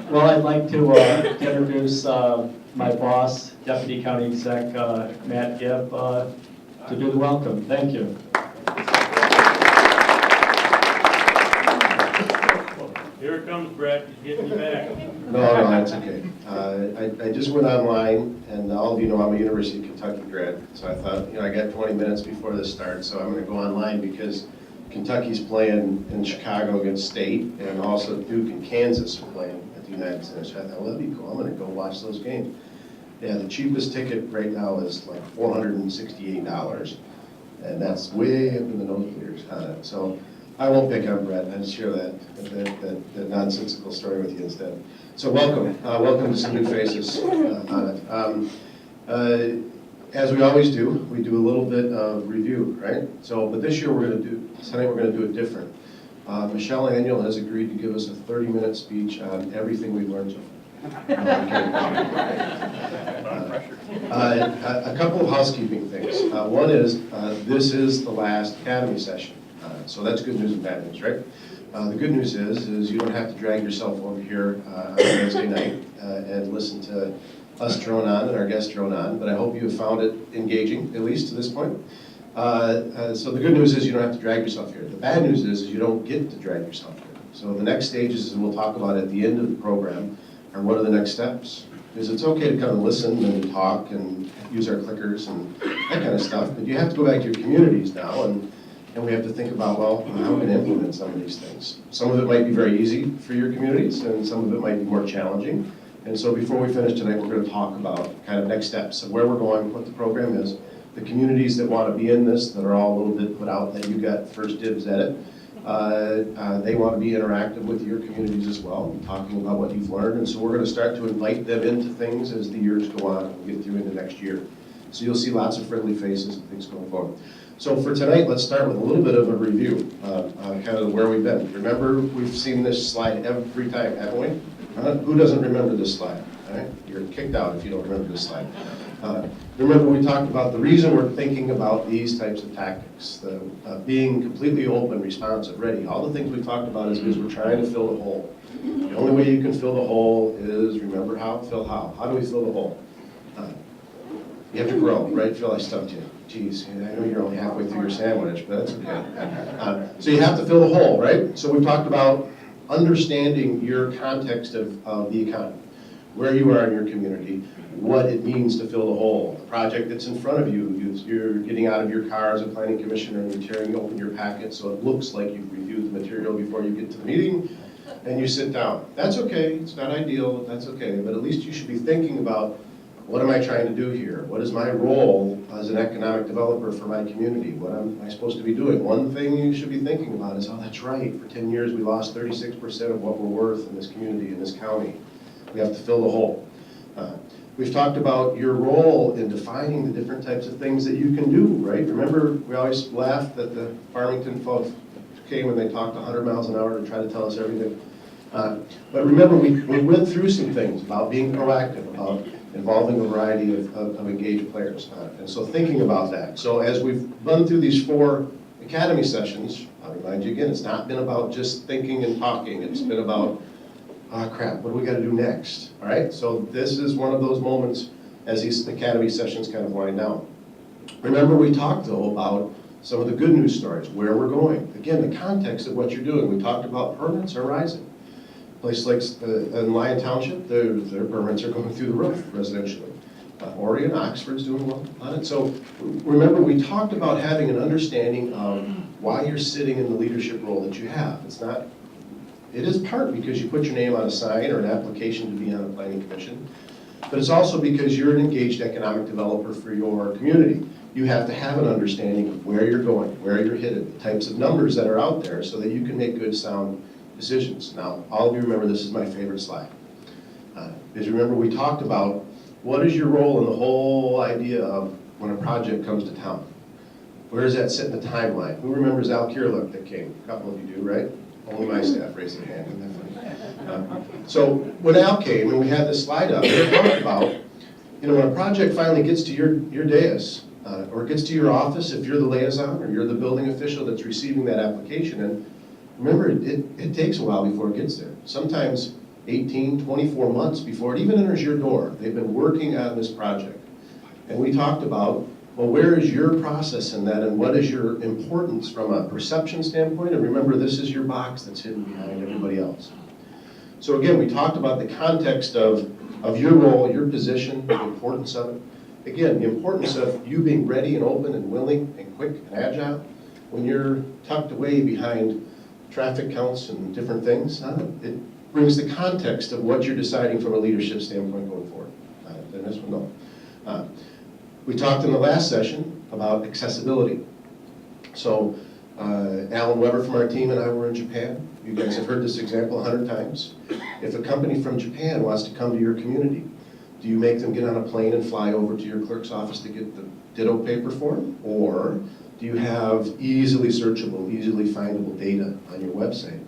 Well, I'd like to introduce my boss, Deputy County Exec Matt Gibb, to do the welcome. Thank you. Here it comes, Brett. He's getting you back. No, that's okay. I just went online, and all of you know I'm a University of Kentucky grad, so I thought, I got 20 minutes before this starts, so I'm going to go online because Kentucky's playing in Chicago against State, and also Duke and Kansas are playing at the United Center. So I thought, well, that'd be cool. I'm going to go watch those games. Yeah, the cheapest ticket right now is like $468, and that's way up in the nosebleeders. So I won't pick on Brett. I'll share that nonsensical story with you instead. So welcome. Welcome to some new faces on it. As we always do, we do a little bit of review, right? So, but this year tonight we're going to do it different. Michelle Annual has agreed to give us a 30-minute speech on everything we've learned so far. A couple of housekeeping things. One is, this is the last Academy session. So that's good news and bad news, right? The good news is you don't have to drag yourself over here on Wednesday night and listen to us drone on and our guests drone on, but I hope you have found it engaging, at least to this point. So the good news is you don't have to drag yourself here. The bad news is you don't get to drag yourself here. So the next stages, and we'll talk about at the end of the program, are what are the next steps. Because it's okay to kind of listen and talk and use our clickers and that kind of stuff, but you have to go back to your communities now, and we have to think about, well, how we're going to implement some of these things. Some of it might be very easy for your communities, and some of it might be more challenging. And so before we finish tonight, we're going to talk about kind of next steps of where we're going, what the program is, the communities that want to be in this, that are all a little bit put out, that you got first dibs at it. They want to be interactive with your communities as well, talking about what you've learned. And so we're going to start to invite them into things as the years go on and we get through into next year. So you'll see lots of friendly faces and things going forward. So for tonight, let's start with a little bit of a review on kind of where we've been. Remember, we've seen this slide every time, haven't we? Who doesn't remember this slide? All right? You're kicked out if you don't remember this slide. Remember, we talked about the reason we're thinking about these types of tactics, the being completely open, responsive, ready. All the things we talked about is because we're trying to fill the hole. The only way you can fill the hole is, remember how? Fill how? How do we fill the hole? You have to grow, right? Phil, I stumped you. Geez, I know you're only halfway through your sandwich, but that's okay. So you have to fill the hole, right? So we talked about understanding your context of the economy, where you are in your community, what it means to fill the hole, the project that's in front of you. You're getting out of your car as a planning commissioner and you're tearing open your packet so it looks like you've reviewed the material before you get to the meeting, and you sit down. That's okay, it's not ideal, that's okay, but at least you should be thinking about, what am I trying to do here? What is my role as an economic developer for my community? What am I supposed to be doing? One thing you should be thinking about is, oh, that's right, for 10 years we lost 36% of what we're worth in this community, in this county. We have to fill the hole. We've talked about your role in defining the different types of things that you can do, right? Remember, we always laughed that the Farmington folks came and they talked 100 miles an hour to try to tell us everything. But remember, we went through some things about being proactive, about involving a variety of engaged players. And so thinking about that. So as we've run through these 4 Academy sessions, I'll remind you again, it's not been about just thinking and talking. It's been about, crap, what do we got to do next? All right, so this is one of those moments as these Academy sessions kind of wind down. Remember, we talked, though, about some of the good news stories, where we're going. Again, the context of what you're doing. We talked about permits are rising. Places like in Lyon Township, their permits are going through the roof residentially. Oregon, Oxford's doing well on it. So remember, we talked about having an understanding of why you're sitting in the leadership role that you have. It is part because you put your name on a sign or an application to be on a planning commission, but it's also because you're an engaged economic developer for your community. You have to have an understanding of where you're going, where you're headed, the types of numbers that are out there so that you can make good, sound decisions. Now, all of you remember this is my favorite slide. Because remember, we talked about what is your role in the whole idea of when a project comes to town. Where does that sit in the timeline? Who remembers Al Kierluck that came? A couple of you do, right? Only my staff raised their hand. Isn't that funny? So when Al came and we had this slide up, we talked about, when a project finally gets to your dais, or gets to your office, if you're the liaison or you're the building official that's receiving that application, and remember, it takes a while before it gets there. Sometimes 18, 24 months before it even enters your door. They've been working on this project. And we talked about, well, where is your process in that and what is your importance from a perception standpoint? And remember, this is your box that's hidden behind everybody else. So again, we talked about the context of your role, your position, the importance of it. Again, the importance of you being ready and open and willing and quick and agile when you're tucked away behind traffic counts and different things. It brings the context of what you're deciding from a leadership standpoint going forward. And this one, no. We talked in the last session about accessibility. So Alan Weber from our team and I were in Japan. You guys have heard this example 100 times. If a company from Japan wants to come to your community, do you make them get on a plane and fly over to your clerk's office to get the ditto paper form? Or do you have easily searchable, easily findable data on your website?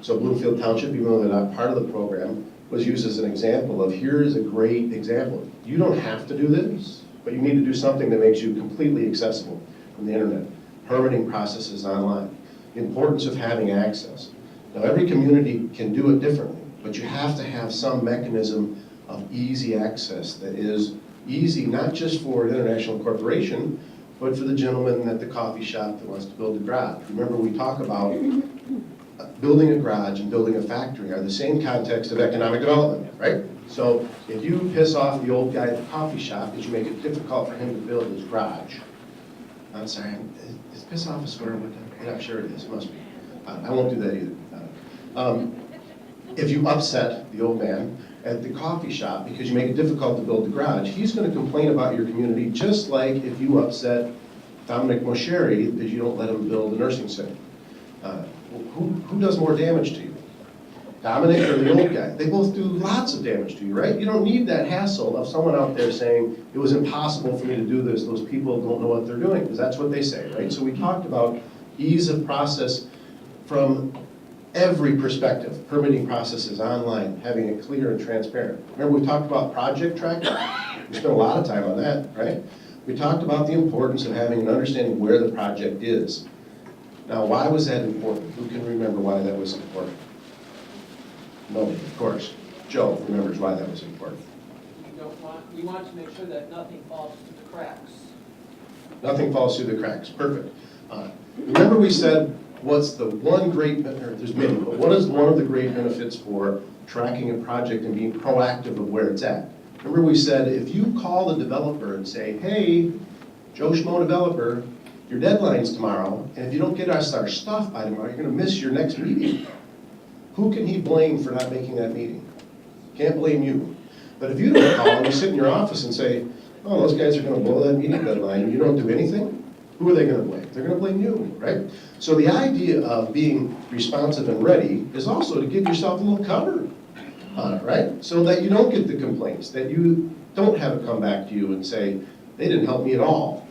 So Bloomfield Township, even though they're not part of the program, was used as an example of, here is a great example. You don't have to do this, but you need to do something that makes you completely accessible from the internet. Permitting processes online. The importance of having access. Now, every community can do it differently, but you have to have some mechanism of easy access that is easy, not just for an international corporation, but for the gentleman at the coffee shop that wants to build a garage. Remember, we talk about building a garage and building a factory are the same context of economic development, right? So if you piss off the old guy at the coffee shop, because you make it difficult for him to build his garage. I'm sorry, is piss off a swear word? Yeah, sure it is, it must be. I won't do that either. If you upset the old man at the coffee shop because you make it difficult to build the garage, he's going to complain about your community just like if you upset Dominic Mosheri that you don't let him build a nursing center. Who does more damage to you? Dominic or the old guy? They both do lots of damage to you, right? You don't need that hassle of someone out there saying, it was impossible for me to do this, those people don't know what they're doing, because that's what they say, right? So we talked about ease of process from every perspective. Permitting processes online, having it clear and transparent. Remember we talked about project tracking? We spent a lot of time on that, right? We talked about the importance of having an understanding where the project is. Now, why was that important? Who can remember why that was important? Nobody, of course. Joe remembers why that was important. We want to make sure that nothing falls through the cracks. Nothing falls through the cracks, perfect. Remember we said, what's the one great, or there's many, but what is one of the great benefits for tracking a project and being proactive of where it's at? Remember we said, if you call the developer and say, hey, Joe Schmo developer, your deadline's tomorrow, and if you don't get us our stuff by tomorrow, you're gonna miss your next meeting. Who can he blame for not making that meeting? Can't blame you. But if you don't call and you sit in your office and say, oh, those guys are gonna blow that meeting deadline, and you don't do anything, who are they gonna blame? They're gonna blame you, right? So the idea of being responsive and ready is also to give yourself a little cover on it, right? So that you don't get the complaints, that you don't have it come back to you and say, they didn't help me at all.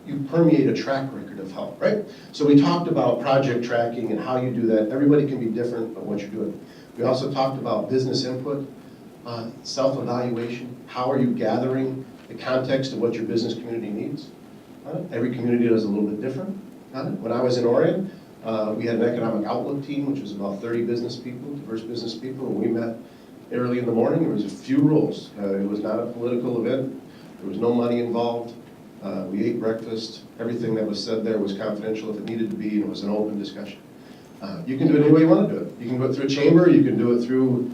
You permeate a track record of help, right? So we talked about project tracking and how you do that. Everybody can be different on what you're doing. We also talked about business input, self-evaluation. How are you gathering the context of what your business community needs? Every community does a little bit different. When I was in Oregon, we had an economic outlook team, which was about 30 business people, diverse business people, and we met early in the morning. There was a few rules. It was not a political event. There was no money involved. We ate breakfast. Everything that was said there was confidential if it needed to be, and it was an open discussion. You can do it any way you want to do it. You can do it through a chamber, you can do it through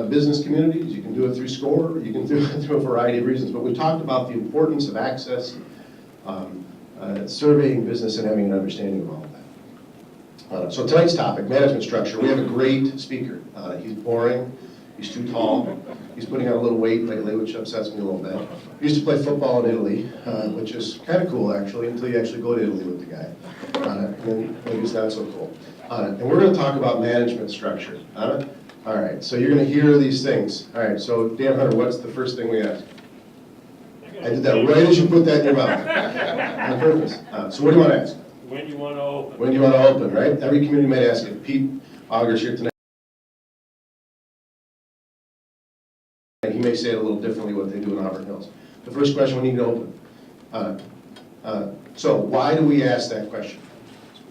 business communities, you can do it through SCORE, you can do it through a variety of reasons. But we talked about the importance of access, surveying business, and having an understanding of all of that. So tonight's topic, management structure. We have a great speaker. He's boring. He's too tall. He's putting on a little weight lately, which upsets me a little bit. He used to play football in Italy, which is kind of cool, actually, until you actually go to Italy with the guy. And then maybe it's not so cool. And we're going to talk about management structure. All right, so you're going to hear these things. All right, so Dan Hunter, what's the first thing we ask? I did that right as you put that in your mouth. On purpose. So what do you want to ask? When do you want to open? When do you want to open, right? Every community might ask it. Pete Auger's here tonight. He may say it a little differently what they do in Auburn Hills. The first question, when do you open? So why do we ask that question?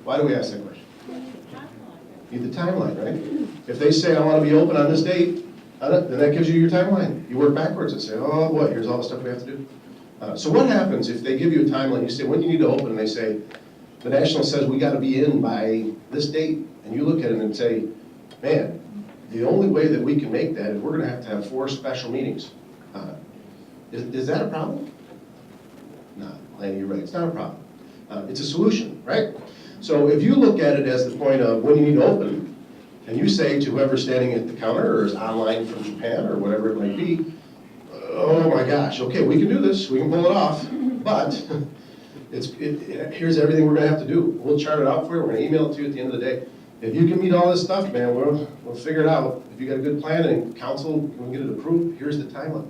Why do we ask that question? Need the timeline, right? If they say, I want to be open on this date, then that gives you your timeline. You work backwards and say, oh boy, here's all the stuff we have to do. So what happens if they give you a timeline, you say, when do you need to open? And they say, the National says we got to be in by this date. And you look at it and say, man, the only way that we can make that is we're going to have 4 special meetings. Is that a problem? No, Lanny, you're right, it's not a problem. It's a solution, right? So if you look at it as the point of when you need to open, and you say to whoever's standing at the counter or is online from Japan or whatever it might be, oh my gosh, okay, we can do this, we can pull it off, but here's everything we're going to have to do. We'll chart it out for you, we're going to email it to you at the end of the day. If you can meet all this stuff, man, we'll figure it out. If you got a good plan and council can get it approved, here's the timeline.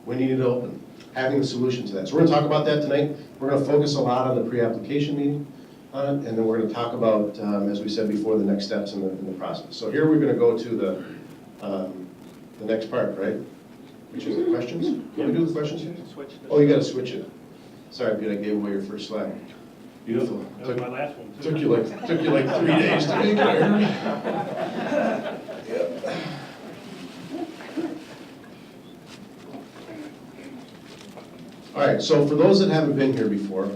When you need to open, having the solution to that. So we're going to talk about that tonight. We're going to focus a lot on the pre-application meeting on it, and then we're going to talk about, as we said before, the next steps in the process. So here we're going to go to the next part, right? Which is the questions. Can we do the questions here? Oh, you got to switch it. Sorry, Pete, I gave away your first slide. Beautiful. That was my last one. Took you like 3 days to make it. Yep. All right, so for those that haven't been here before,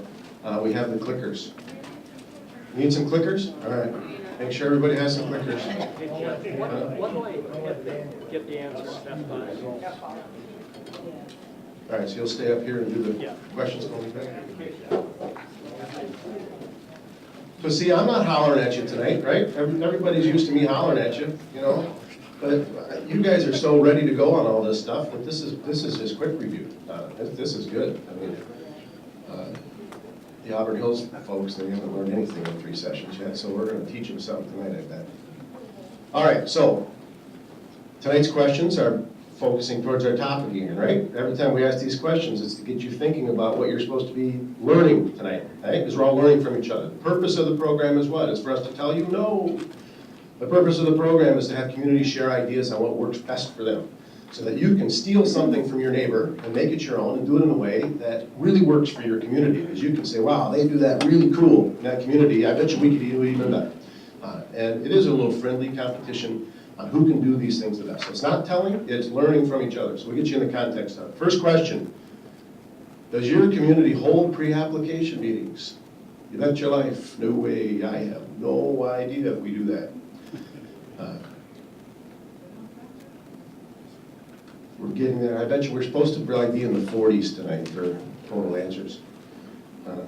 we have the clickers. Need some clickers? All right, make sure everybody has some clickers. What do I get the answer? That's fine. All right, so you'll stay up here and do the questions going back. So see, I'm not hollering at you tonight, right? Everybody's used to me hollering at you, you know? But you guys are so ready to go on all this stuff, but this is just quick review. This is good. I mean, the Auburn Hills folks, they haven't learned anything in 3 sessions yet, so we're going to teach them something tonight, I bet. All right, so tonight's questions are focusing towards our topic again, right? Every time we ask these questions, it's to get you thinking about what you're supposed to be learning tonight, right? Because we're all learning from each other. The purpose of the program is what? It's for us to tell you, no. The purpose of the program is to have communities share ideas on what works best for them, so that you can steal something from your neighbor and make it your own and do it in a way that really works for your community. Because you can say, wow, they do that really cool in that community. I bet you we could do it even better. And it is a little friendly competition on who can do these things the best. So it's not telling, it's learning from each other. So we'll get you in the context of it. First question, does your community hold pre-application meetings? You bet your life, no way, I have no idea if we do that. We're getting there. I bet you we're supposed to probably be in the 40s tonight for total answers. All right.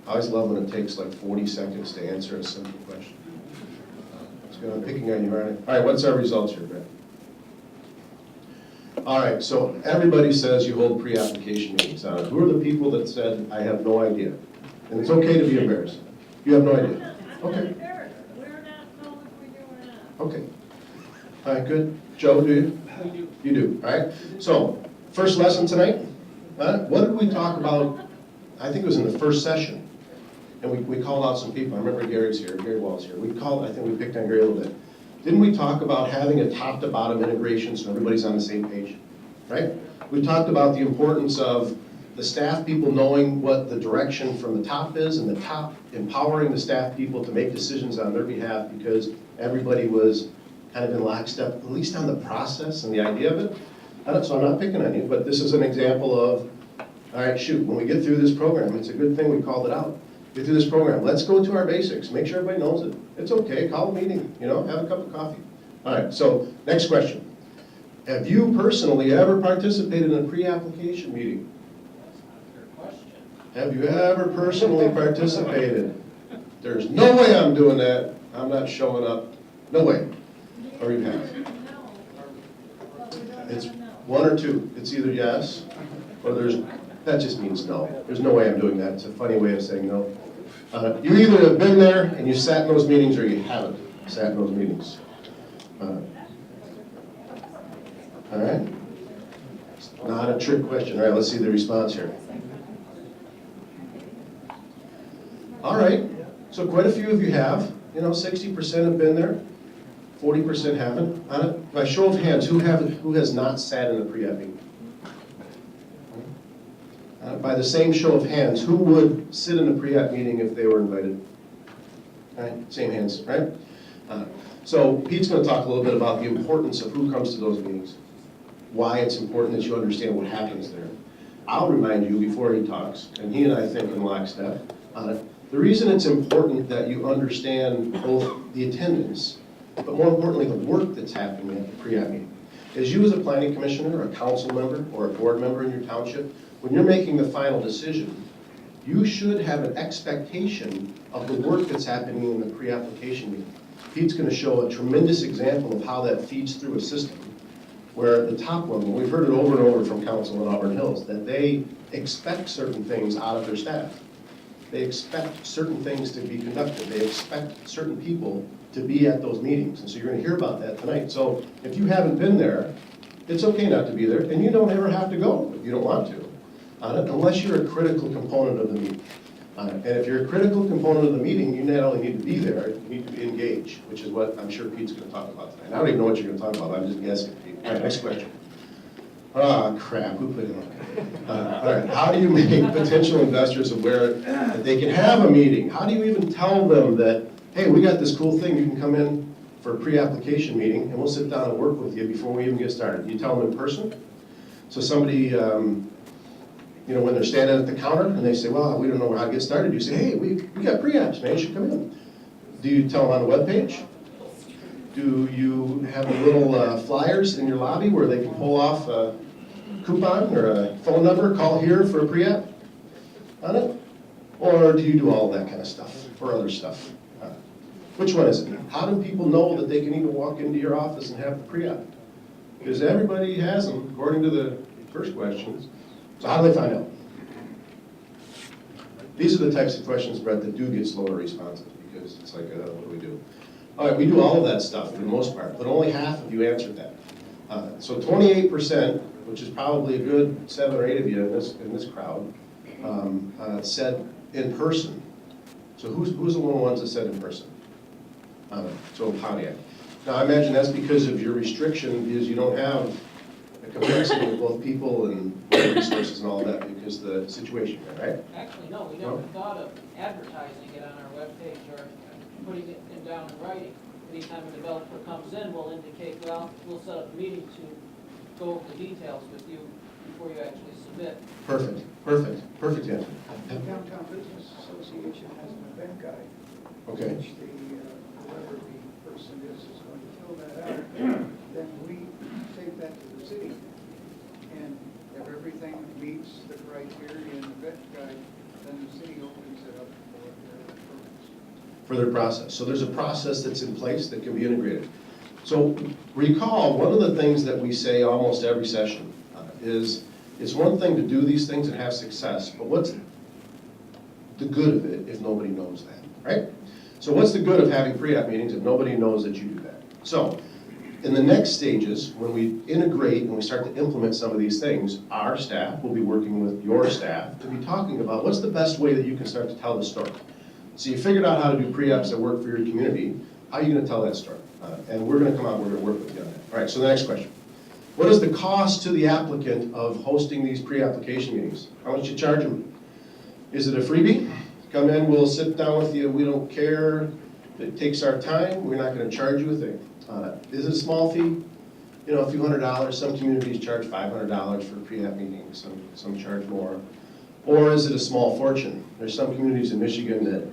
I always love when it takes like 40 seconds to answer a simple question. I'm picking on you, aren't I? All right, what's our results here, Brett? All right, so everybody says you hold pre-application meetings. Who are the people that said, I have no idea? And it's okay to be embarrassed. You have no idea. Okay. We're not told if we do or not. Okay. All right, good. Joe, do you? We do. You do, all right? So, first lesson tonight, what did we talk about? I think it was in the first session. And we called out some people. I remember Gary's here, Gary Wall's here. I think we picked on Gary a little bit. Didn't we talk about having a top to bottom integration so everybody's on the same page, right? We talked about the importance of the staff people knowing what the direction from the top is, and the top empowering the staff people to make decisions on their behalf, because everybody was kind of in lockstep, at least on the process and the idea of it. So I'm not picking on you, but this is an example of, all right, shoot, when we get through this program, it's a good thing we called it out. Get through this program. Let's go to our basics. Make sure everybody knows it. It's okay. Call a meeting. You know, have a cup of coffee. All right. So next question: have you personally ever participated in a pre-application meeting? Have you ever personally participated? There's no way I'm doing that. I'm not showing up. No way. Or you have? It's one or two. It's either yes or that just means no. There's no way I'm doing that. It's a funny way of saying no. You either have been there and you sat in those meetings, or you haven't sat in those meetings. All right? It's not a trick question. All right, let's see the response here. All right, so quite a few of you have. 60% have been there, 40% haven't. By show of hands, who has not sat in a pre-app meeting? By the same show of hands, who would sit in a pre-app meeting if they were invited? right? Same hands, right? So Pete's going to talk a little bit about the importance of who comes to those meetings, why it's important that you understand what happens there. I'll remind you before he talks, and he and I think in lockstep on it, the reason it's important that you understand both the attendance, but more importantly, the work that's happening at the pre-app meeting. As you as a planning commissioner, a council member, or a board member in your township, when you're making the final decision, you should have an expectation of the work that's happening in the pre-application meeting. Pete's going to show a tremendous example of how that feeds through a system where the top level, we've heard it over and over from council in Auburn Hills, that they expect certain things out of their staff. They expect certain things to be conducted. They expect certain people to be at those meetings. And so you're going to hear about that tonight. So if you haven't been there, it's okay not to be there, and you don't ever have to go if you don't want to, unless you're a critical component of the meeting. And if you're a critical component of the meeting, you not only need to be there, you need to be engaged, which is what I'm sure Pete's going to talk about tonight. I don't even know what you're going to talk about. I'm just guessing, Pete. All right, next question. Oh, crap, who put it on? All right, how do you make potential investors aware that they can have a meeting? How do you even tell them that, hey, we got this cool thing, you can come in for a pre-application meeting, and we'll sit down and work with you before we even get started? You tell them in person? So somebody, when they're standing at the counter and they say, well, we don't know how to get started, you say, hey, we got pre-apps, man, you should come in. Do you tell them on the webpage? Do you have the little flyers in your lobby where they can pull off a coupon or a phone number, call here for a pre-app on it? Or do you do all that kind of stuff or other stuff? Which one is it? How do people know that they can even walk into your office and have the pre-app? Because everybody has them, according to the first questions. So how do they find out? These are the types of questions, Brett, that do get slower responses because it's like, what do we do? All right, we do all of that stuff for the most part, but only half of you answered that. So 28%, which is probably a good 7 or 8 of you in this crowd, said in person. So who's the one ones that said in person? So Pontiac. Now I imagine that's because of your restriction, because you don't have a capacity with both people and resources and all of that because the situation, right? Actually, no, we never thought of advertising it on our webpage or putting it down in writing. Anytime a developer comes in, we'll indicate, well, we'll set up a meeting to go over the details with you before you actually submit. Perfect answer. The Downtown Business Association has an event guide. Okay. Which whoever the person is going to fill that out. Then we take that to the city. And if everything meets the criteria in the event guide, then the city opens it up for their permits. For their process. So there's a process that's in place that can be integrated. So recall, one of the things that we say almost every session is it's one thing to do these things and have success, but what's the good of it if nobody knows that, right? So what's the good of having pre-app meetings if nobody knows that you do that? So in the next stages, when we integrate and we start to implement some of these things, our staff will be working with your staff to be talking about what's the best way that you can start to tell the story. So you figured out how to do pre-apps that work for your community. How are you going to tell that story? And we're going to come out, we're going to work with you on that. All right, so the next question. What is the cost to the applicant of hosting these pre-application meetings? How much you charge them? Is it a freebie? Come in, we'll sit down with you, we don't care. It takes our time, we're not going to charge you a thing. Is it a small fee? A few $100s. Some communities charge $500 for pre-app meetings, some charge more. Or is it a small fortune? There's some communities in Michigan that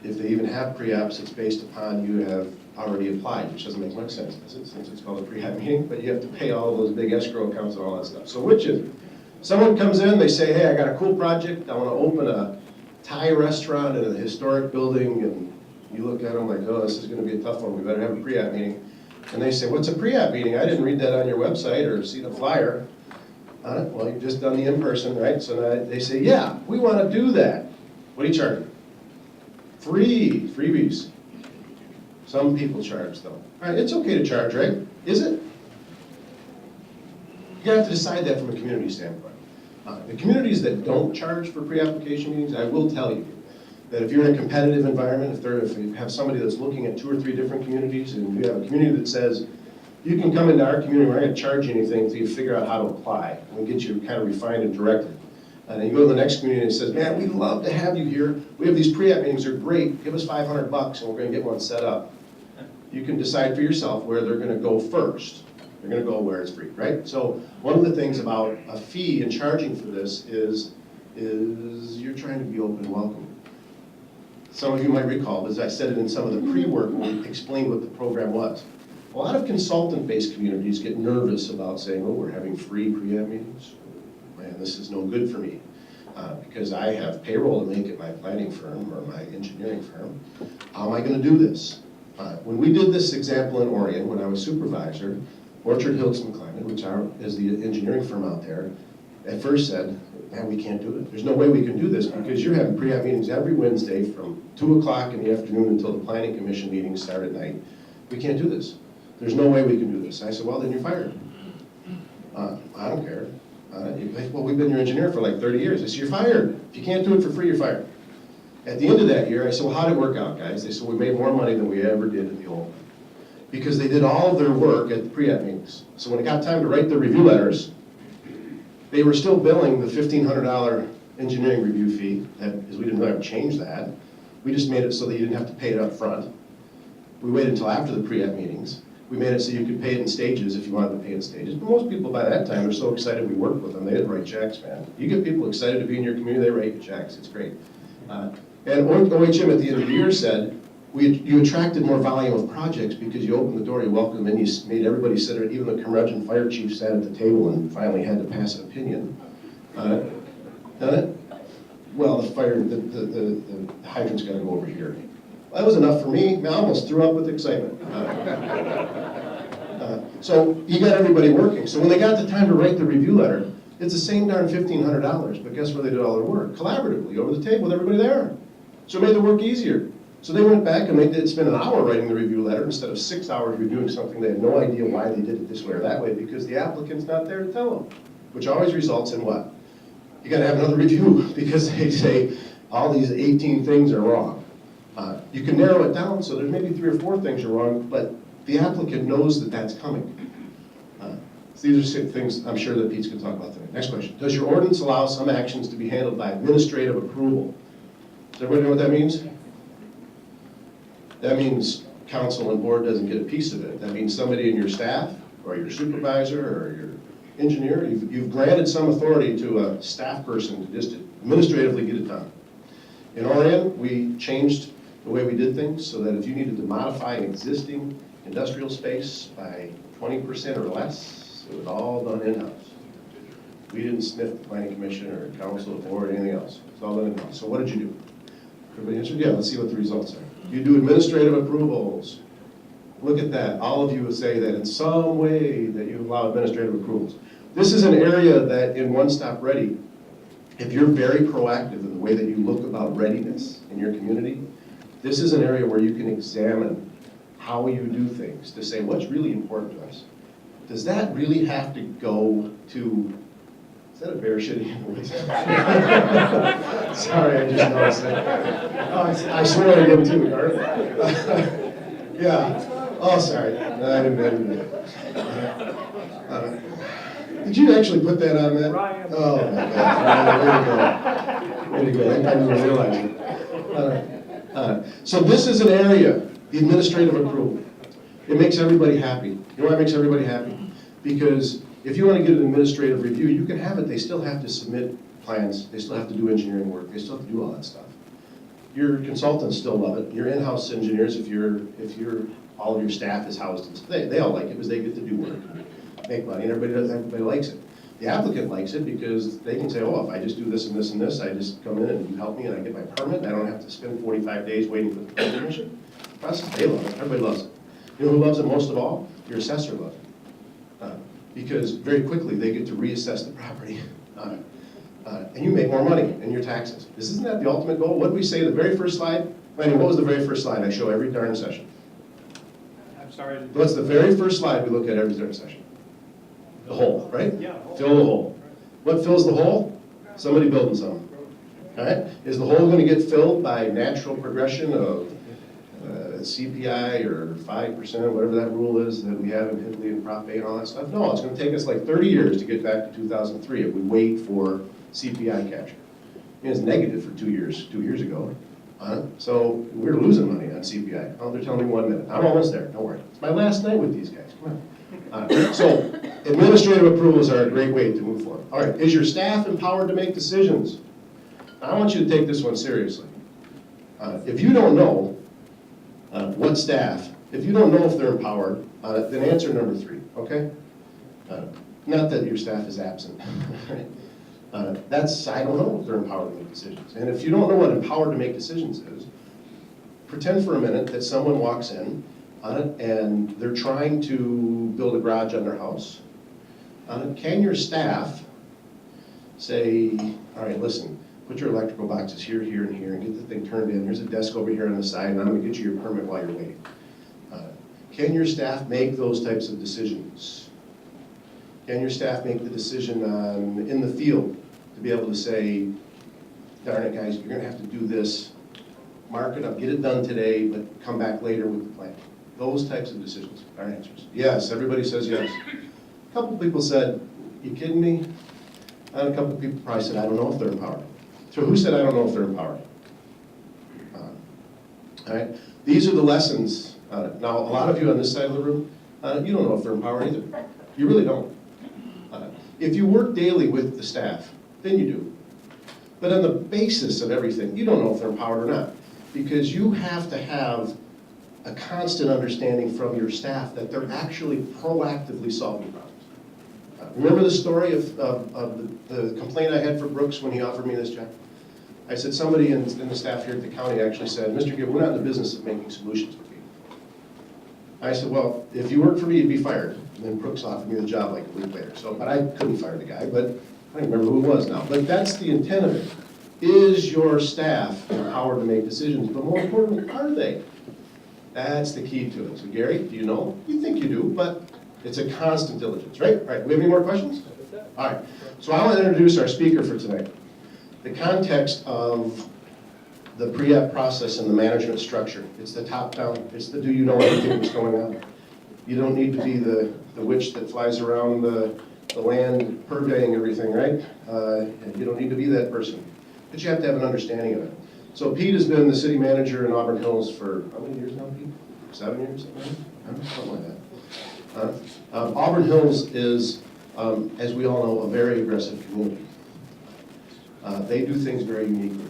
if they even have pre-apps, it's based upon you have already applied, which doesn't make much sense, does it, since it's called a pre-app meeting, but you have to pay all those big escrow accounts and all that stuff. So which is it? Someone comes in, they say, hey, I got a cool project, I want to open a Thai restaurant in a historic building, and you look at them like, oh, this is going to be a tough one, we better have a pre-app meeting. And they say, what's a pre-app meeting? I didn't read that on your website or see the flyer. Well, you've just done the in-person, right? So now they say, yeah, we want to do that. What do you charge? Freebies. Some people charge though. All right, it's okay to charge, right? Is it? You have to decide that from a community standpoint. The communities that don't charge for pre-application meetings, I will tell you that if you're in a competitive environment, if you have somebody that's looking at 2 or 3 different communities, and you have a community that says, you can come into our community, we're not going to charge you anything until you figure out how to apply, and we get you kind of refined and directed. And then you go to the next community and it says, man, we'd love to have you here. We have these pre-app meetings, they're great. Give us $500 and we're gonna get one set up. You can decide for yourself where they're gonna go first. They're gonna go where it's free, right? So one of the things about a fee and charging for this is you're trying to be open and welcome. Some of you might recall, as I said it in some of the pre-work when we explained what the program was. A lot of consultant-based communities get nervous about saying, oh, we're having free pre-app meetings. Man, this is no good for me. Because I have payroll to make at my planning firm or my engineering firm. How am I gonna do this? When we did this example in Orion, when I was supervisor, Orchard Hills and Climate, which is the engineering firm out there, at first said, man, we can't do it. There's no way we can do this because you're having pre-app meetings every Wednesday from 2 o'clock in the afternoon until the planning commission meetings start at night. We can't do this. There's no way we can do this. I said, well, then you're fired. I don't care. Well, we've been your engineer for like 30 years. I said, you're fired. If you can't do it for free, you're fired. At the end of that year, I said, well, how did it work out, guys? They said, we made more money than we ever did at the old one. Because they did all of their work at the pre-app meetings. So when it got time to write the review letters, they were still billing the $1,500 engineering review fee, because we didn't ever change that. We just made it so that you didn't have to pay it up front. We waited until after the pre-app meetings. We made it so you could pay it in stages if you wanted to pay it in stages. But most people by that time are so excited we worked with them, they didn't write checks, man. You get people excited to be in your community, they write checks, it's great. And OHM at the end of the year said, you attracted more volume of projects because you opened the door, you welcomed them in, you made everybody sit there, even the curmudgeon fire chief sat at the table and finally had to pass an opinion. Well, the hydrant's gotta go over here. That was enough for me. I almost threw up with excitement. So you got everybody working. So when they got the time to write the review letter, it's the same darn $1,500, but guess where they did all their work? Collaboratively, over the table with everybody there. So it made the work easier. So they went back and they did spend an hour writing the review letter instead of 6 hours reviewing something they had no idea why they did it this way or that way because the applicant's not there to tell them, which always results in what? You gotta have another review because they say all these 18 things are wrong. You can narrow it down so there's maybe 3 or 4 things are wrong, but the applicant knows that that's coming. So these are things I'm sure that Pete's going to talk about today. Next question. Does your ordinance allow some actions to be handled by administrative approval? Does everybody know what that means? That means council and board doesn't get a piece of it. That means somebody in your staff or your supervisor or your engineer, you've granted some authority to a staff person to just administratively get it done. In Orion, we changed the way we did things so that if you needed to modify an existing industrial space by 20% or less, it was all done in-house. We didn't sniff the planning commission or council or board or anything else. It's all done in-house. So what did you do? Everybody answered, yeah, let's see what the results are. You do administrative approvals. Look at that. All of you would say that in some way that you allow administrative approvals. This is an area that in One Stop Ready, if you're very proactive in the way that you look about readiness in your community, this is an area where you can examine how you do things to say what's really important to us. Does that really have to go to, is that a bear shitting in the woods? Sorry, I just noticed that. Oh, I swear I did too, Garth. Yeah. Oh, sorry. No, I didn't do that. Did you actually put that on that? Ryan. Oh, my God. Way to go. I didn't even realize it. So this is an area, the administrative approval. It makes everybody happy. You know why it makes everybody happy? Because if you want to get an administrative review, you can have it. They still have to submit plans. They still have to do engineering work. They still have to do all that stuff. Your consultants still love it. Your in-house engineers, if all of your staff is housed, they all like it because they get to do work, make money, and everybody likes it. The applicant likes it because they can say, oh, if I just do this and this and this, I just come in and you help me and I get my permit, and I don't have to spend 45 days waiting for the planning commission. They love it. Everybody loves it. You know who loves it most of all? Your assessor loves it. Because very quickly they get to reassess the property. And you make more money in your taxes. Isn't that the ultimate goal? What did we say the very first slide? Lanny, what was the very first slide I show every darn session? I'm sorry. What's the very first slide we look at every darn session? The hole, right? Yeah. Fill the hole. What fills the hole? Somebody building something. All right? Is the hole going to get filled by natural progression of CPI or 5%, whatever that rule is that we have in Hidley and Prop A and all that stuff? No, it's going to take us like 30 years to get back to 2003 if we wait for CPI capture. It was negative for 2 years ago. So we're losing money on CPI. Oh, they're telling me 1 minute. I'm almost there, don't worry. It's my last night with these guys, come on. So administrative approvals are a great way to move forward. All right, is your staff empowered to make decisions? Now, I want you to take this one seriously. If you don't know what staff, if you don't know if they're empowered, then answer number 3, okay? Not that your staff is absent, right? I don't know if they're empowered to make decisions. And if you don't know what empowered to make decisions is, pretend for a minute that someone walks in and they're trying to build a garage on their house. Can your staff say, all right, listen, put your electrical boxes here, here, and here, and get the thing turned in. Here's a desk over here on the side, and I'm gonna get you your permit while you're waiting. Can your staff make those types of decisions? Can your staff make the decision in the field to be able to say, darn it, guys, you're gonna have to do this, mark it up, get it done today, but come back later with the plan. Those types of decisions are answers. Yes, everybody says yes. A couple people said, you kidding me? And a couple people probably said, I don't know if they're empowered. So who said I don't know if they're empowered? All right, these are the lessons. Now, a lot of you on this side of the room, you don't know if they're empowered either. You really don't. If you work daily with the staff, then you do. But on the basis of everything, you don't know if they're empowered or not, because you have to have a constant understanding from your staff that they're actually proactively solving problems. Remember the story of the complaint I had for Brooks when he offered me this job? I said, somebody in the staff here at the county actually said, Mr. Gibb, we're not in the business of making solutions for people. I said, well, if you worked for me, you'd be fired. And then Brooks offered me the job like a week later. But I couldn't fire the guy, but I don't remember who it was now. But that's the intent of it. Is your staff empowered to make decisions? But more importantly, are they? That's the key to it. So Gary, do you know? You think you do, but it's a constant diligence, right? All right, we have any more questions? All right, so I want to introduce our speaker for tonight. The context of the pre-app process and the management structure. It's the top-down, it's the do you know everything that's going on. You don't need to be the witch that flies around the land purveying everything, right? You don't need to be that person, but you have to have an understanding of it. So Pete has been the city manager in Auburn Hills for how many years now, Pete? 7 years? Something like that. Auburn Hills is, as we all know, a very aggressive community. They do things very uniquely.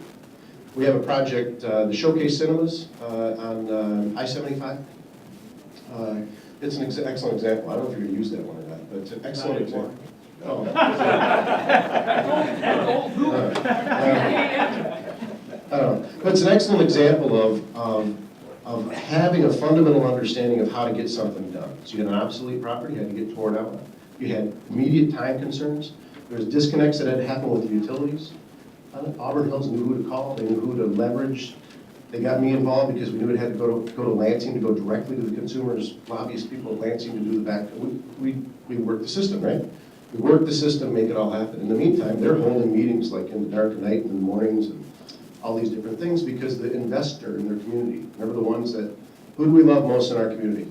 We have a project, the Showcase Cinemas on I-75. It's an excellent example. I don't know if you're going to use that one or not, but it's an excellent example. Oh. But it's an excellent example of having a fundamental understanding of how to get something done. So you had an obsolete property, you had to get torn out. You had immediate time concerns. There was disconnects that had to happen with the utilities. Auburn Hills knew who to call, they knew who to leverage. They got me involved because we knew it had to go to Lansing to go directly to the consumers, lobbyist people at Lansing to do the back. We worked the system, right? We worked the system, make it all happen. In the meantime, they're holding meetings like in the dark of night and in the mornings and all these different things because the investor in their community, remember the ones that, who do we love most in our community?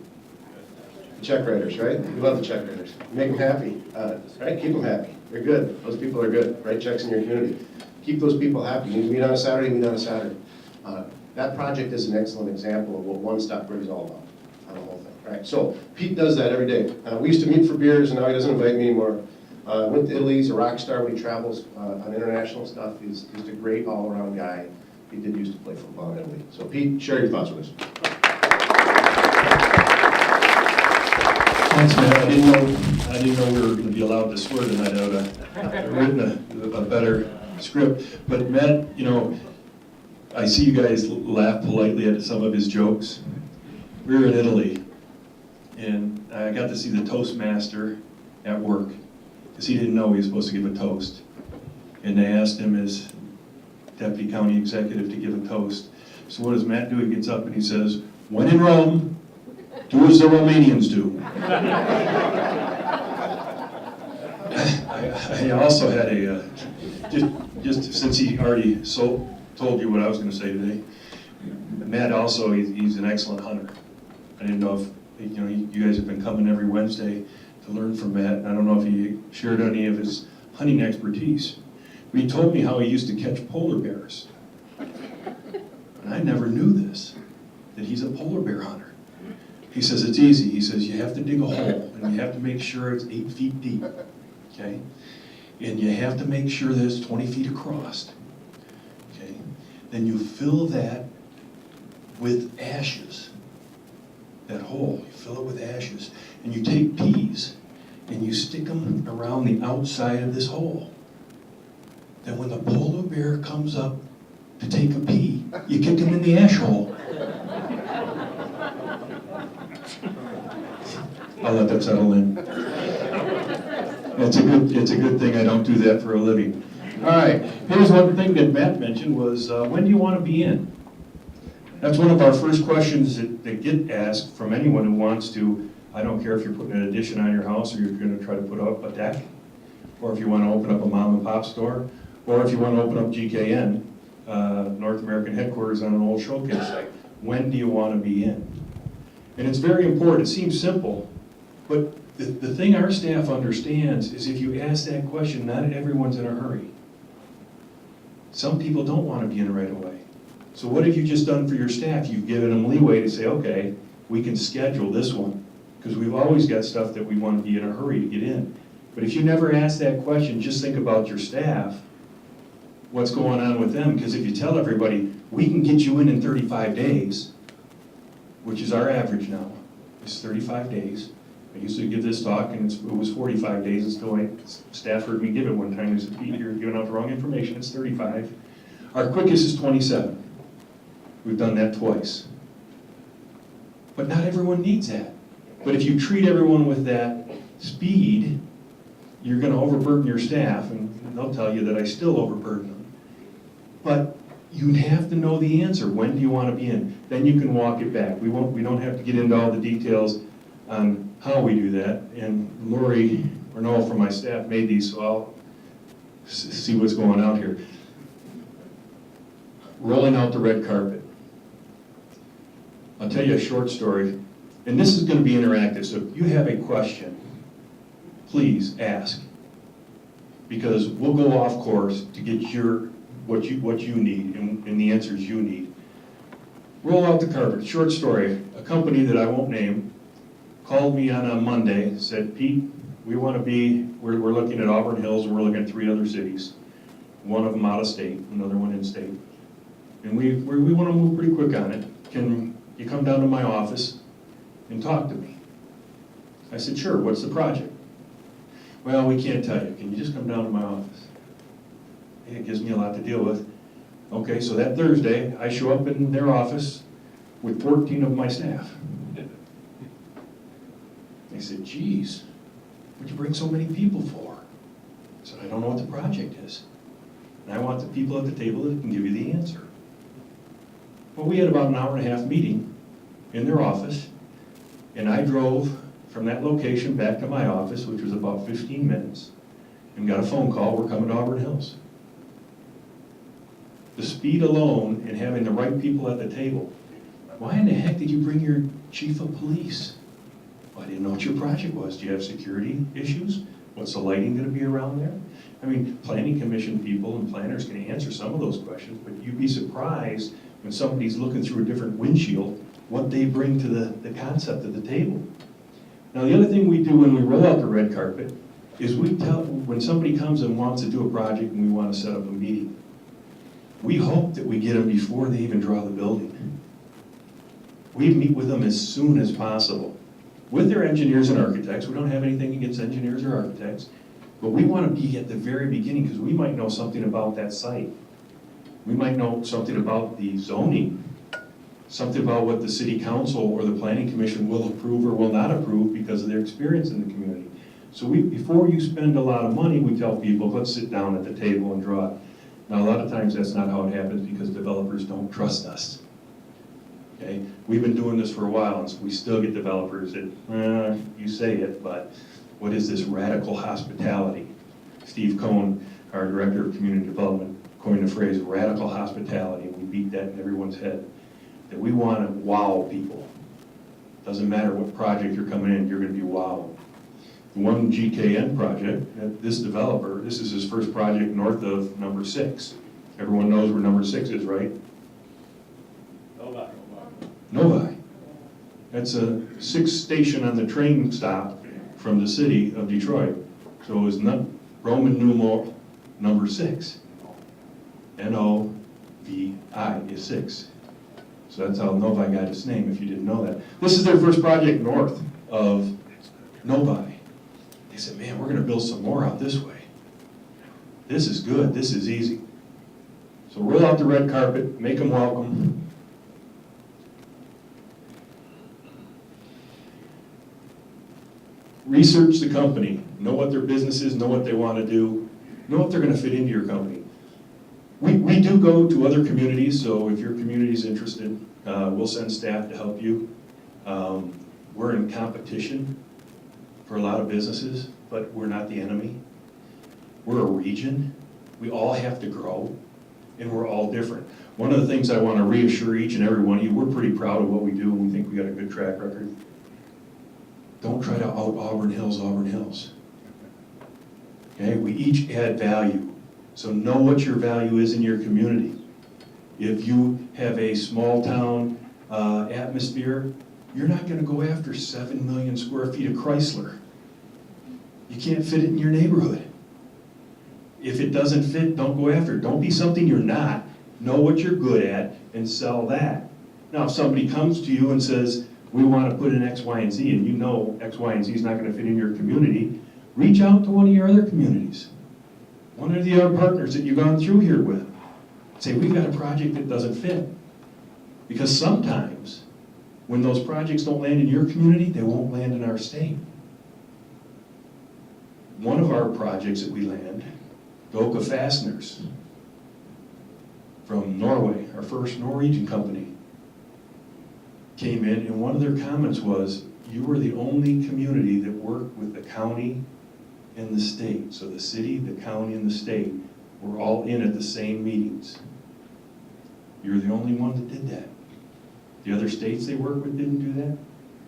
The check writers, right? We love the check writers. Make them happy, right? Keep them happy. They're good. Those people are good. Write checks in your community. Keep those people happy. You need to meet on a Saturday, meet on a Saturday. That project is an excellent example of what One Stop Grid is all about on the whole thing, right? So Pete does that every day. We used to meet for beers, and now he doesn't invite me anymore. Went to Italy. He's a rock star when he travels on international stuff. He's a great all-around guy. He did used to play football in Italy. So Pete, share your thoughts with us. Thanks, man. I didn't know we were going to be allowed to swear tonight. I would have written a better script. But Matt, you know, I see you guys laugh politely at some of his jokes. We were in Italy, and I got to see the Toastmaster at work, because he didn't know he was supposed to give a toast. And they asked him as deputy county executive to give a toast. So what does Matt do? He gets up and he says, "When in Rome, do as the Romanians do." I also had a, just since he already told you what I was going to say today, Matt also, he's an excellent hunter. I didn't know if, you know, you guys have been coming every Wednesday to learn from Matt. I don't know if he shared any of his hunting expertise, But he told me how he used to catch polar bears. And I never knew this, that he's a polar bear hunter. He says, it's easy. He says, you have to dig a hole, and you have to make sure it's 8 feet deep, okay? And you have to make sure that it's 20 feet across, okay? Then you fill that with ashes, that hole, you fill it with ashes, and you take peas, and you stick them around the outside of this hole. Then when the polar bear comes up to take a pee, you kick him in the ash hole. I'll let that settle in. It's a good thing I don't do that for a living. All right, here's one thing that Matt mentioned was, when do you want to be in? That's one of our first questions that get asked from anyone who wants to. I don't care if you're putting an addition on your house, or you're going to try to put up a deck, or if you want to open up a mom and pop store, or if you want to open up GKN, North American headquarters on an old showcase site. When do you want to be in? And it's very important. It seems simple, but the thing our staff understands is if you ask that question, not everyone's in a hurry. Some people don't want to be in right away. So what have you just done for your staff? You've given them leeway to say, okay, we can schedule this one, because we've always got stuff that we want to be in a hurry to get in. But if you never ask that question, just think about your staff, what's going on with them, because if you tell everybody, we can get you in 35 days, which is our average now, it's 35 days. I used to give this talk, and it was 45 days until staff heard me give it one time. They said, Pete, you're giving out the wrong information, it's 35. Our quickest is 27. We've done that twice. But not everyone needs that. But if you treat everyone with that speed, you're going to overburden your staff, and they'll tell you that I still overburden them. But you have to know the answer. When do you want to be in? Then you can walk it back. We don't have to get into all the details on how we do that. And Lori or Noel from my staff made these, so I'll see what's going on here. Rolling out the red carpet. I'll tell you a short story, and this is going to be interactive, so if you have a question, please ask, because we'll go off course to get what you need and the answers you need. Roll out the carpet. Short story. A company that I won't name called me on a Monday, said, Pete, we want to be, we're looking at Auburn Hills, and we're looking at 3 other cities. One of them out of state, another one in state. And we want to move pretty quick on it. Can you come down to my office and talk to me? I said, sure, what's the project? Well, we can't tell you. Can you just come down to my office? It gives me a lot to deal with. Okay, so that Thursday, I show up in their office with 14 of my staff. They said, geez, what'd you bring so many people for? I said, I don't know what the project is. And I want the people at the table that can give you the answer. Well, we had about an hour-and-a-half meeting in their office, and I drove from that location back to my office, which was about 15 minutes, and got a phone call, we're coming to Auburn Hills. The speed alone and having the right people at the table. Why in the heck did you bring your chief of police? Well, I didn't know what your project was. Do you have security issues? What's the lighting going to be around there? I mean, planning commission people and planners can answer some of those questions, but you'd be surprised when somebody's looking through a different windshield, what they bring to the concept of the table. Now, the other thing we do when we roll out the red carpet is we tell, when somebody comes and wants to do a project and we want to set up a meeting, we hope that we get them before they even draw the building. We meet with them as soon as possible with their engineers and architects. We don't have anything against engineers or architects, but we want to be at the very beginning because we might know something about that site. We might know something about the zoning, something about what the city council or the planning commission will approve or will not approve because of their experience in the community. So before you spend a lot of money, we tell people, let's sit down at the table and draw it. Now, a lot of times that's not how it happens because developers don't trust us. Okay? We've been doing this for a while, and so we still get developers that, you say it, but what is this radical hospitality? Steve Cohn, our director of community development, coined the phrase radical hospitality, and we beat that in everyone's head. That we want to wow people. Doesn't matter what project you're coming in, you're going to be wowed. The one GKN project, this developer, this is his first project north of number 6. Everyone knows where number 6 is, right? Nobody. Novi. That's a 6th station on the train stop from the city of Detroit. So it's not Roman numeral number 6. N-O-V-I is 6. So that's how Novi got its name, if you didn't know that. This is their first project north of Novi. They said, man, we're going to build some more out this way. This is good. This is easy. So roll out the red carpet, make them welcome. Research the company. Know what their business is, know what they want to do, know if they're going to fit into your company. We do go to other communities, so if your community is interested, we'll send staff to help you. We're in competition for a lot of businesses, but we're not the enemy. We're a region. We all have to grow, and we're all different. One of the things I want to reassure each and every one of you, we're pretty proud of what we do, and we think we got a good track record. Don't try to out Auburn Hills, Auburn Hills. Okay, we each add value. So know what your value is in your community. If you have a small town atmosphere, you're not going to go after 7 million square feet of Chrysler. You can't fit it in your neighborhood. If it doesn't fit, don't go after it. Don't be something you're not. Know what you're good at and sell that. Now, if somebody comes to you and says, we want to put in X, Y, and Z, and you know X, Y, and Z is not going to fit in your community, reach out to one of your other communities. One of the other partners that you've gone through here with. Say, we've got a project that doesn't fit. Because sometimes, when those projects don't land in your community, they won't land in our state. One of our projects that we land, Doka Fasteners, from Norway, our first Norwegian company, came in, and one of their comments was, you were the only community that worked with the county and the state. So the city, the county, and the state were all in at the same meetings. You're the only one that did that. The other states they work with didn't do that.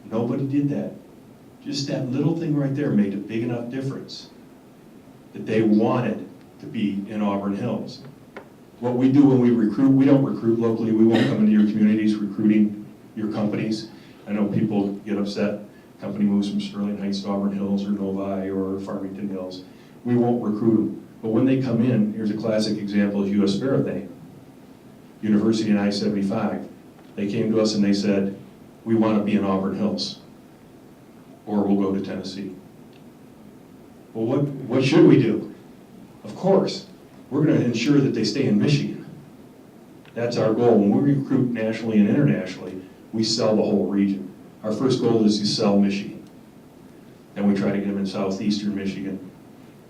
Nobody did that. Just that little thing right there made a big enough difference that they wanted to be in Auburn Hills. What we do when we recruit, we don't recruit locally. We won't come into your communities recruiting your companies. I know people get upset. Company moves from Sterling Heights to Auburn Hills or Novi or Farmington Hills. We won't recruit them. But when they come in, here's a classic example of U.S. Faraday, University and I-75. They came to us and they said, we want to be in Auburn Hills, or we'll go to Tennessee. Well, what should we do? Of course, we're going to ensure that they stay in Michigan. That's our goal. When we recruit nationally and internationally, we sell the whole region. Our first goal is to sell Michigan. Then we try to get them in southeastern Michigan.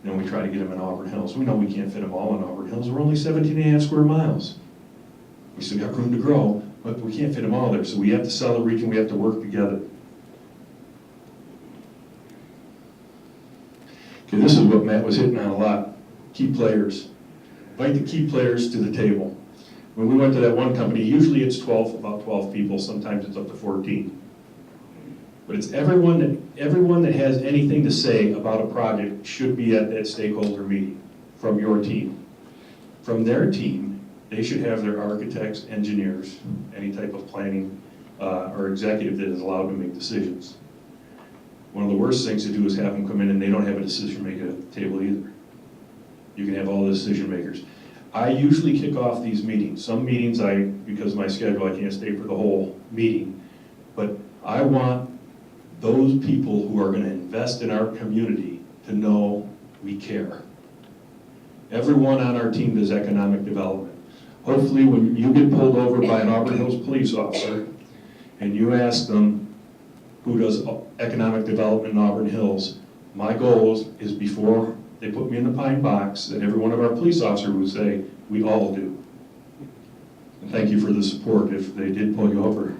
Then we try to get them in Auburn Hills. We know we can't fit them all in Auburn Hills. We're only 17.5 square miles. We still got room to grow, but we can't fit them all there. So we have to sell the region. We have to work together. Okay, this is what Matt was hitting on a lot. Key players. Invite the key players to the table. When we went to that one company, usually it's about 12 people. Sometimes it's up to 14. But it's everyone that has anything to say about a project should be at that stakeholder meeting from your team. From their team, they should have their architects, engineers, any type of planning or executive that is allowed to make decisions. One of the worst things to do is have them come in and they don't have a decision maker at the table either. You can have all the decision makers. I usually kick off these meetings. Some meetings, because of my schedule, I can't stay for the whole meeting. But I want those people who are going to invest in our community to know we care. Everyone on our team does economic development. Hopefully when you get pulled over by an Auburn Hills police officer and you ask them who does economic development in Auburn Hills, my goal is before they put me in the pine box that every one of our police officers would say, we all do. And thank you for the support if they did pull you over.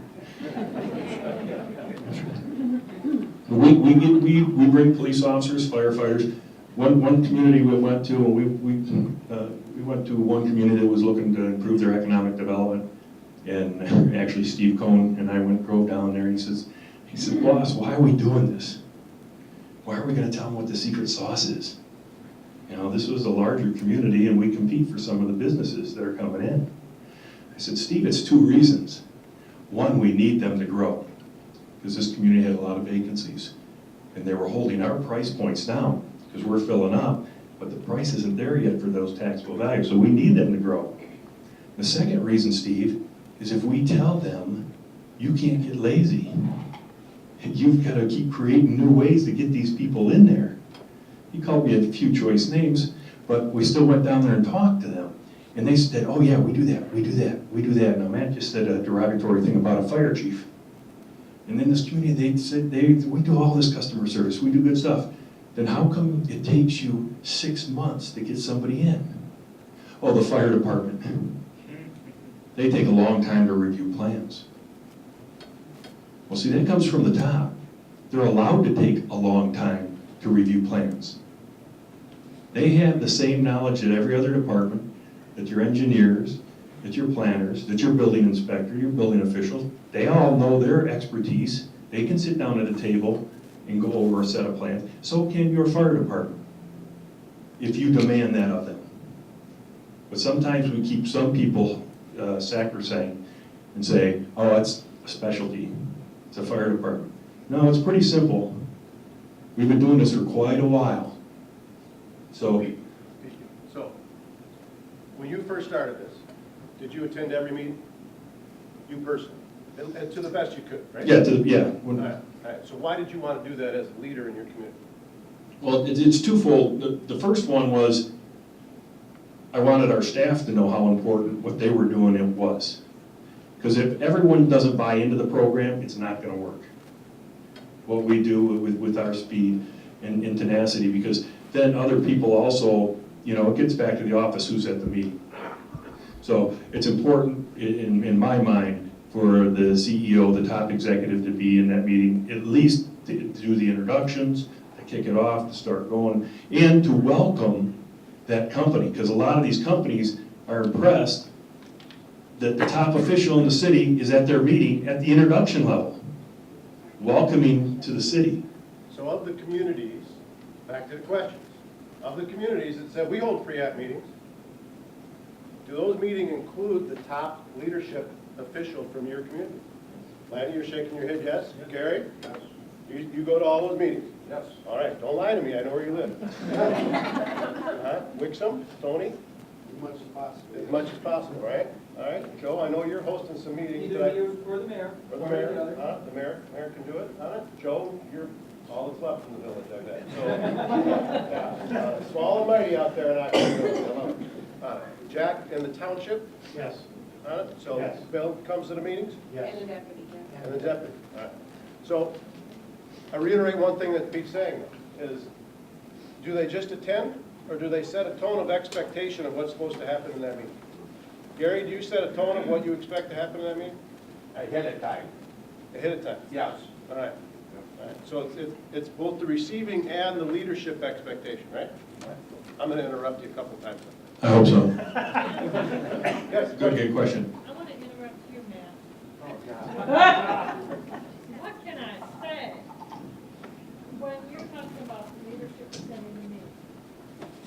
We bring police officers, firefighters. One community we went to, and we went to one community that was looking to improve their economic development. And actually Steve Cohn and I drove down there, and he said, boss, why are we doing this? why are we gonna tell them what the secret sauce is? You know, this was a larger community and we compete for some of the businesses that are coming in. I said, Steve, it's 2 reasons. One, we need them to grow, because this community had a lot of vacancies. And they were holding our price points down, because we're filling up, but the price isn't there yet for those taxable values, so we need them to grow. The second reason, Steve, is if we tell them, you can't get lazy. You've got to keep creating new ways to get these people in there. He called me a few choice names, but we still went down there and talked to them. And they said, oh yeah, we do that, we do that, we do that. Now Matt just said a derogatory thing about a fire chief. And in this community, they said, we do all this customer service, we do good stuff. Then how come it takes you 6 months to get somebody in? Oh, the fire department. They take a long time to review plans. Well, see, that comes from the top. They're allowed to take a long time to review plans. They have the same knowledge that every other department, that your engineers, that your planners, that your building inspector, your building officials, they all know their expertise. They can sit down at a table and go over a set of plans. So can your fire department, if you demand that of them. But sometimes we keep some people sacrosanct and say, oh, that's a specialty. It's a fire department. No, it's pretty simple. We've been doing this for quite a while. So, When you first started this, did you attend every meeting? You personally? And to the best you could, right? yeah. All right. So why did you want to do that as a leader in your community? Well, it's twofold. The first one was, I wanted our staff to know how important what they were doing it was. Because if everyone doesn't buy into the program, it's not going to work. What we do with our speed and tenacity, because then other people also, you know, it gets back to the office, who's at the meeting. So it's important in my mind for the CEO, the top executive, to be in that meeting, at least to do the introductions, to kick it off, to start going, and to welcome that company, because a lot of these companies are impressed that the top official in the city is at their meeting at the introduction level, welcoming to the city. So of the communities, back to the questions, of the communities that said we hold pre-app meetings, do those meetings include the top leadership official from your community? Lanny, you're shaking your head yes? Gary? Yes. You go to all those meetings? Yes. All right, don't lie to me, I know where you live. Wixom, Tony? As much as possible. As much as possible, right? All right, Joe, I know you're hosting some meetings. Either you or the mayor. Or the one mayor, the other. the mayor can do it, Joe, you're all that's left in the village, I bet. So, yeah, small and mighty out there, and I can do it. I love it. Jack in the township, Yes. So Yes. Bill comes to the meetings? Yes. And the deputy, yeah. And the deputy, all right. So, I reiterate one thing that Pete's saying, is, do they just attend, or do they set a tone of expectation of what's supposed to happen in that meeting? Gary, do you set a tone of what you expect to happen in that meeting? Ahead of time. Ahead of time? Yes. All right. All right. So it's both the receiving and the leadership expectation, right? I'm going to interrupt you a couple times. I hope so. Yes, Good question. I want to interrupt you, Matt. Oh, God. What can I say? When you're talking about leadership attending the meeting,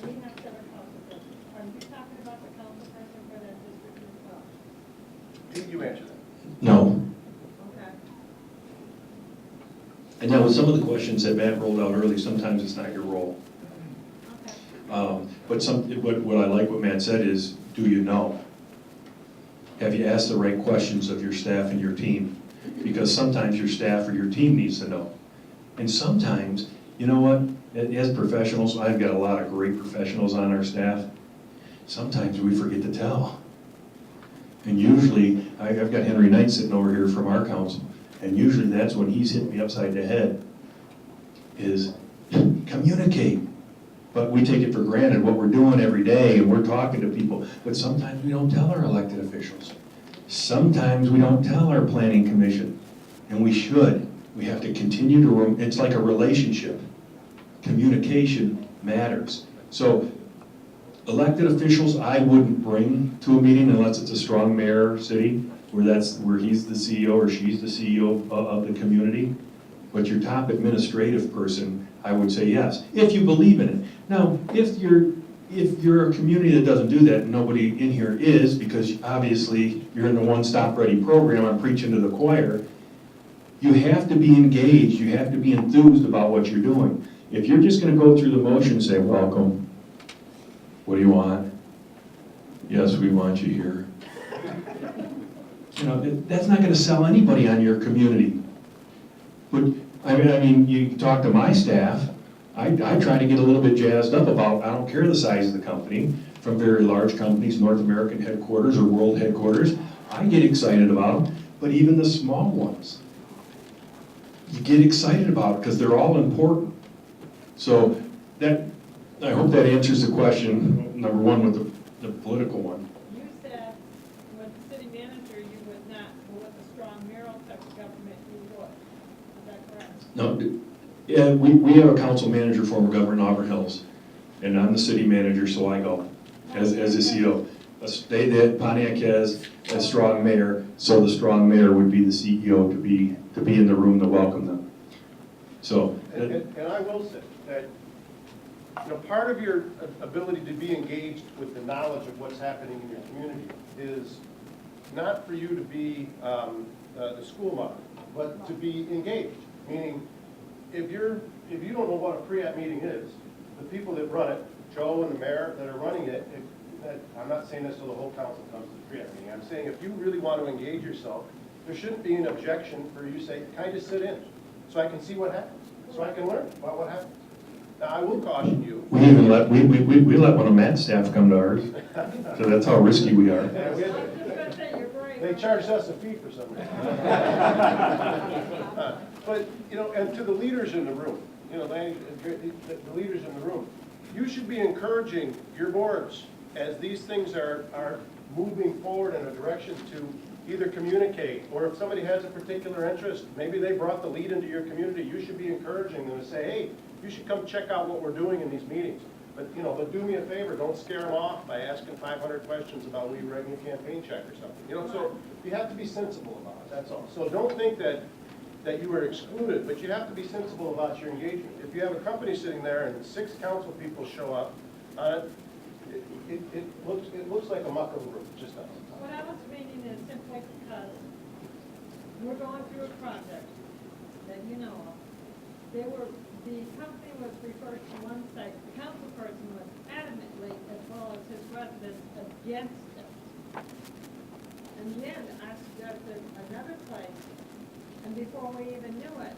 we have 7 council persons. Are you talking about the council person for that district as well? Pete, you answer that. No. Okay. And now with some of the questions that Matt rolled out early, sometimes it's not your role. Okay. But what I like what Matt said is, do you know? Have you asked the right questions of your staff and your team? Because sometimes your staff or your team needs to know. And sometimes, you know what, as professionals, I've got a lot of great professionals on our staff. Sometimes we forget to tell. And usually, I've got Henry Knight sitting over here from our council, and usually that's when he's hitting me upside the head, is communicate. But we take it for granted what we're doing every day, and we're talking to people. But sometimes we don't tell our elected officials. Sometimes we don't tell our planning commission, and we should. We have to continue to, it's like a relationship. Communication matters. So elected officials, I wouldn't bring to a meeting unless it's a strong mayor city, where he's the CEO or she's the CEO of the community. But your top administrative person, I would say yes, if you believe in it. Now, if you're a community that doesn't do that, and nobody in here is, because obviously you're in the one-stop ready program, I'm preaching to the choir, you have to be engaged, you have to be enthused about what you're doing. If you're just gonna go through the motion and say, welcome, what do you want? Yes, we want you here. You know, that's not gonna sell anybody on your community. But, I mean, you talk to my staff, I try to get a little bit jazzed up about, I don't care the size of the company, from very large companies, North American headquarters or world headquarters, I get excited about them, but even the small ones, you get excited about because they're all important. So that, I hope that answers the question, number one with the political one. You said, with the city manager, you would not, but with a strong mayoral type of government, you would. Is that correct? No, yeah, we have a council manager, former governor in Auburn Hills, and I'm the city manager, so I go as a CEO. Pontiac has a strong mayor, so the strong mayor would be the CEO to be in the room to welcome them. So. And I will say that, you know, part of your ability to be engaged with the knowledge of what's happening in your community is not for you to be the school model, but to be engaged. Meaning, if you don't know what a pre-app meeting is, the people that run it, Joe and the mayor that are running it, I'm not saying this so the whole council comes to the pre-app meeting. I'm saying if you really want to engage yourself, there shouldn't be an objection for you to say, can I just sit in so I can see what happens, so I can learn about what happens. Now, I will caution you. We even let, we let one of Matt's staff come to ours, so that's how risky we are. Yeah, we had- I was just gonna say, you're brave. They charged us a fee for some reason. But, you know, and to the leaders in the room, you know, the leaders in the room, you should be encouraging your boards as these things are moving forward in a direction to either communicate, or if somebody has a particular interest, maybe they brought the lead into your community, you should be encouraging them to say, hey, you should come check out what we're doing in these meetings. But, you know, but do me a favor, don't scare them off by asking 500 questions about will you write me a campaign check or something. You know, so you have to be sensible about it, that's all. So don't think that you were excluded, but you have to be sensible about your engagement. If you have a company sitting there and 6 council people show up, it looks like a muck of a room, just does. What I was reading is simply because we're going through a project that you know of. The company was referred to one site, the council person was adamantly, as well as his residents, against it. In the end, I suggested another place, and before we even knew it,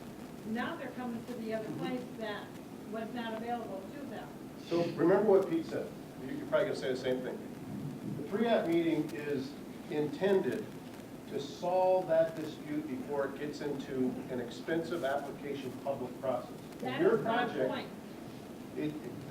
now they're coming to the other place that was not available to them. So remember what Pete said. You're probably going to say the same thing. The pre-app meeting is intended to solve that dispute before it gets into an expensive application public process. That Your is my project, point.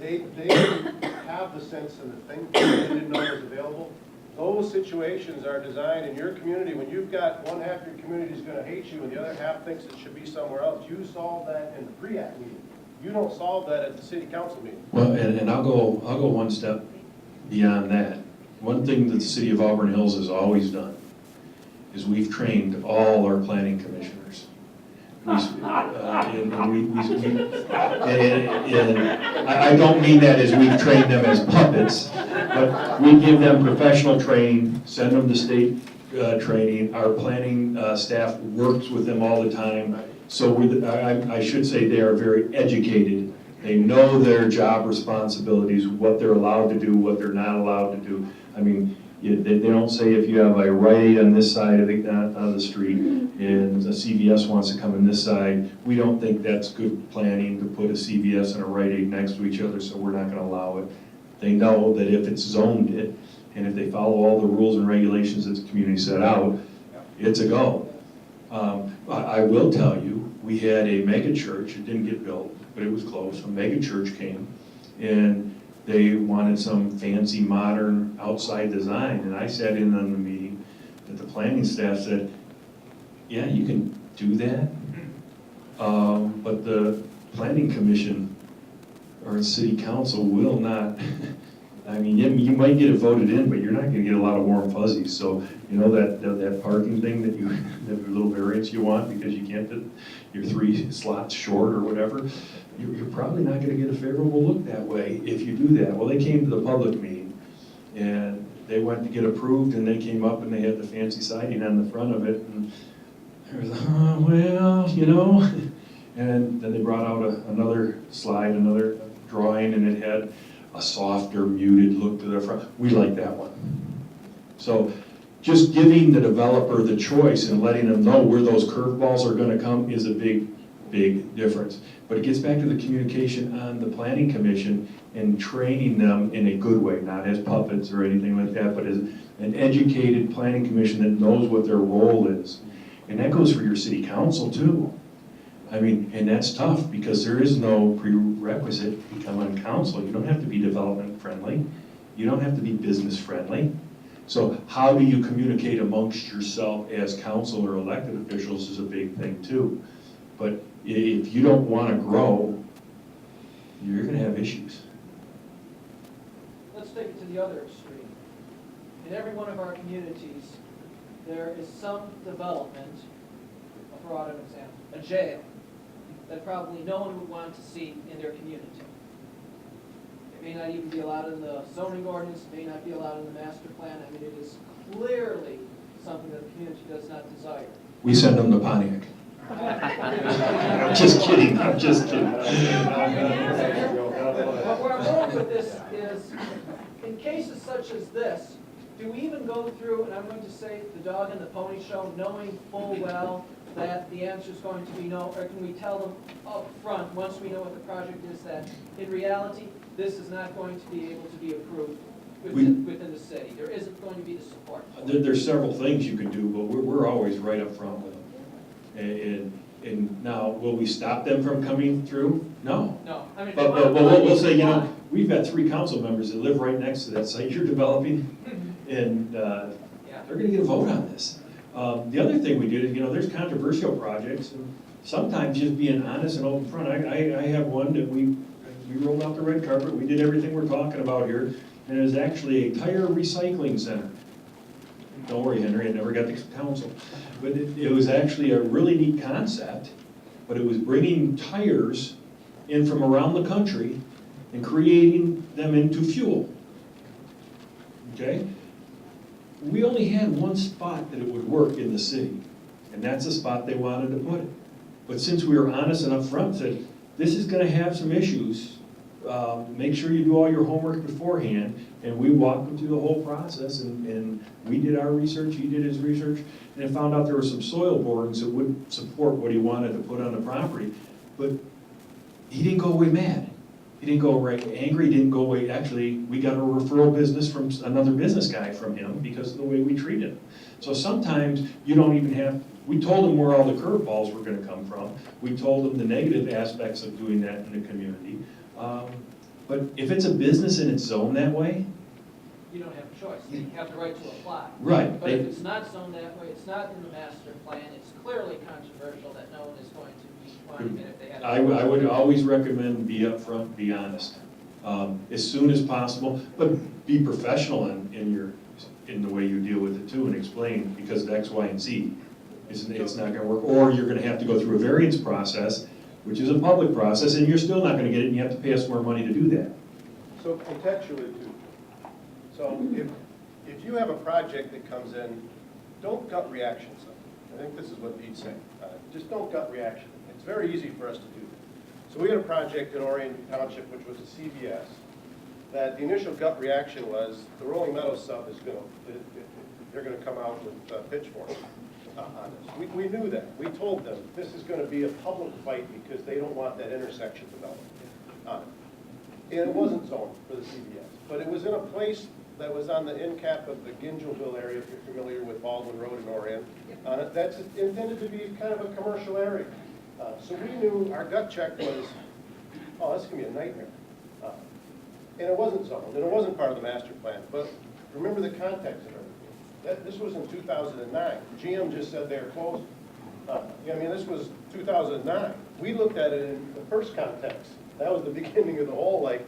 they didn't have the sense and the thing, they didn't know it was available. Those situations are designed in your community, when you've got one half of your community is going to hate you and the other half thinks it should be somewhere else, you solve that in the pre-app meeting. You don't solve that at the city council meeting. Well, and I'll go one step beyond that. One thing that the city of Auburn Hills has always done is we've trained all our planning commissioners. I don't mean that as we've trained them as puppets, but we give them professional training, send them to state training. Our planning staff works with them all the time. So I should say they are very educated. They know their job responsibilities, what they're allowed to do, what they're not allowed to do. I mean, they don't say if you have a Rite Aid on this side of the street and a CVS wants to come in this side, we don't think that's good planning to put a CVS and a Rite Aid next to each other, so we're not going to allow it. They know that if it's zoned it, and if they follow all the rules and regulations that the community set out, it's a go. I will tell you, we had a mega church, it didn't get built, but it was close. A mega church came, and they wanted some fancy, modern, outside design, and I sat in on the meeting, and the planning staff said, yeah, you can do that, but the planning commission or city council will not I mean, you might get it voted in, but you're not gonna get a lot of warm fuzzies. So, you know, that parking thing that you, that little variance you want because you can't fit your 3 slots short or whatever, you're probably not gonna get a favorable look that way if you do that. Well, they came to the public meeting and they went to get approved and they came up and they had the fancy siding on the front of it and there was, well, you know, and then they brought out another slide, another drawing, and it had a softer, muted look to the front. We like that one. So just giving the developer the choice and letting them know where those curveballs are gonna come is a big, big difference. But it gets back to the communication on the planning commission and training them in a good way, not as puppets or anything like that, but as an educated planning commission that knows what their role is. And that goes for your city council too. I mean, and that's tough because there is no prerequisite to become on council. You don't have to be development friendly. You don't have to be business friendly. So how do you communicate amongst yourself as council or elected officials is a big thing too. But if you don't want to grow, you're going to have issues. Let's take it to the other extreme. In every one of our communities, there is some development, I'll throw out an example, a jail, that probably no one would want to see in their community. It may not even be allowed in the zoning ordinance, it may not be allowed in the master plan. I mean, it is clearly something that the community does not desire. We send them to Pontiac. I'm just kidding, I'm just kidding. But where I'm going with this is, in cases such as this, do we even go through, and I'm going to say the dog and the pony show, knowing full well that the answer is going to be no, or can we tell them up front, once we know what the project is, that in reality, this is not going to be able to be approved within the city? There isn't going to be the support. There's several things you can do, but we're always right up front with them. And now, will we stop them from coming through? No. No, I mean. But we'll say, you know, we've got 3 council members that live right next to that site you're developing, and they're gonna get a vote on this. The other thing we did is, you know, there's controversial projects, and sometimes just being honest and open front. I have one that we rolled out the red carpet, we did everything we're talking about here, and it was actually a tire recycling center. Don't worry, Henry, I never got to council. But it was actually a really neat concept, but it was bringing tires in from around the country and creating them into fuel. Okay? We only had one spot that it would work in the city, and that's the spot they wanted to put it. But since we were honest and upfront, said, this is gonna have some issues, make sure you do all your homework beforehand, and we walked them through the whole process, and we did our research, he did his research, and found out there were some soil borings that would support what he wanted to put on the property. But he didn't go away mad. He didn't go away angry, he didn't go away, actually, we got a referral business from another business guy from him because of the way we treated him. So sometimes you don't even have, we told him where all the curveballs were gonna come from. We told him the negative aspects of doing that in the community. But if it's a business and it's zoned that way, You don't have a choice, you have the right to apply. right. But if it's not zoned that way, it's not in the master plan, it's clearly controversial that no one is going to be wanting it if they had. I would always recommend be upfront, be honest, as soon as possible, but be professional in the way you deal with it too, and explain because of X, Y, and Z. It's not gonna work, or you're gonna have to go through a variance process, which is a public process, and you're still not gonna get it, and you have to pay us more money to do that. So contextually too. So if you have a project that comes in, don't gut reaction something. I think this is what Pete's saying. Just don't gut reaction. It's very easy for us to do that. So we had a project in Orion Township, which was a CVS, that the initial gut reaction was the Rolling Meadows sub is they're gonna come out with pitchforks on this. We knew that. We told them this is gonna be a public fight because they don't want that intersection developed on it. And it wasn't zoned for the CVS, but it was in a place that was on the end cap of the Gingellville area, if you're familiar with Baldwin Road in Orion. That's intended to be kind of a commercial area. So we knew, our gut check was, oh, this is gonna be a nightmare. And it wasn't zoned, and it wasn't part of the master plan, but remember the context of everything. This was in 2009. GM just said they're closing. I mean, this was 2009. We looked at it in the first context. That was the beginning of the whole, like,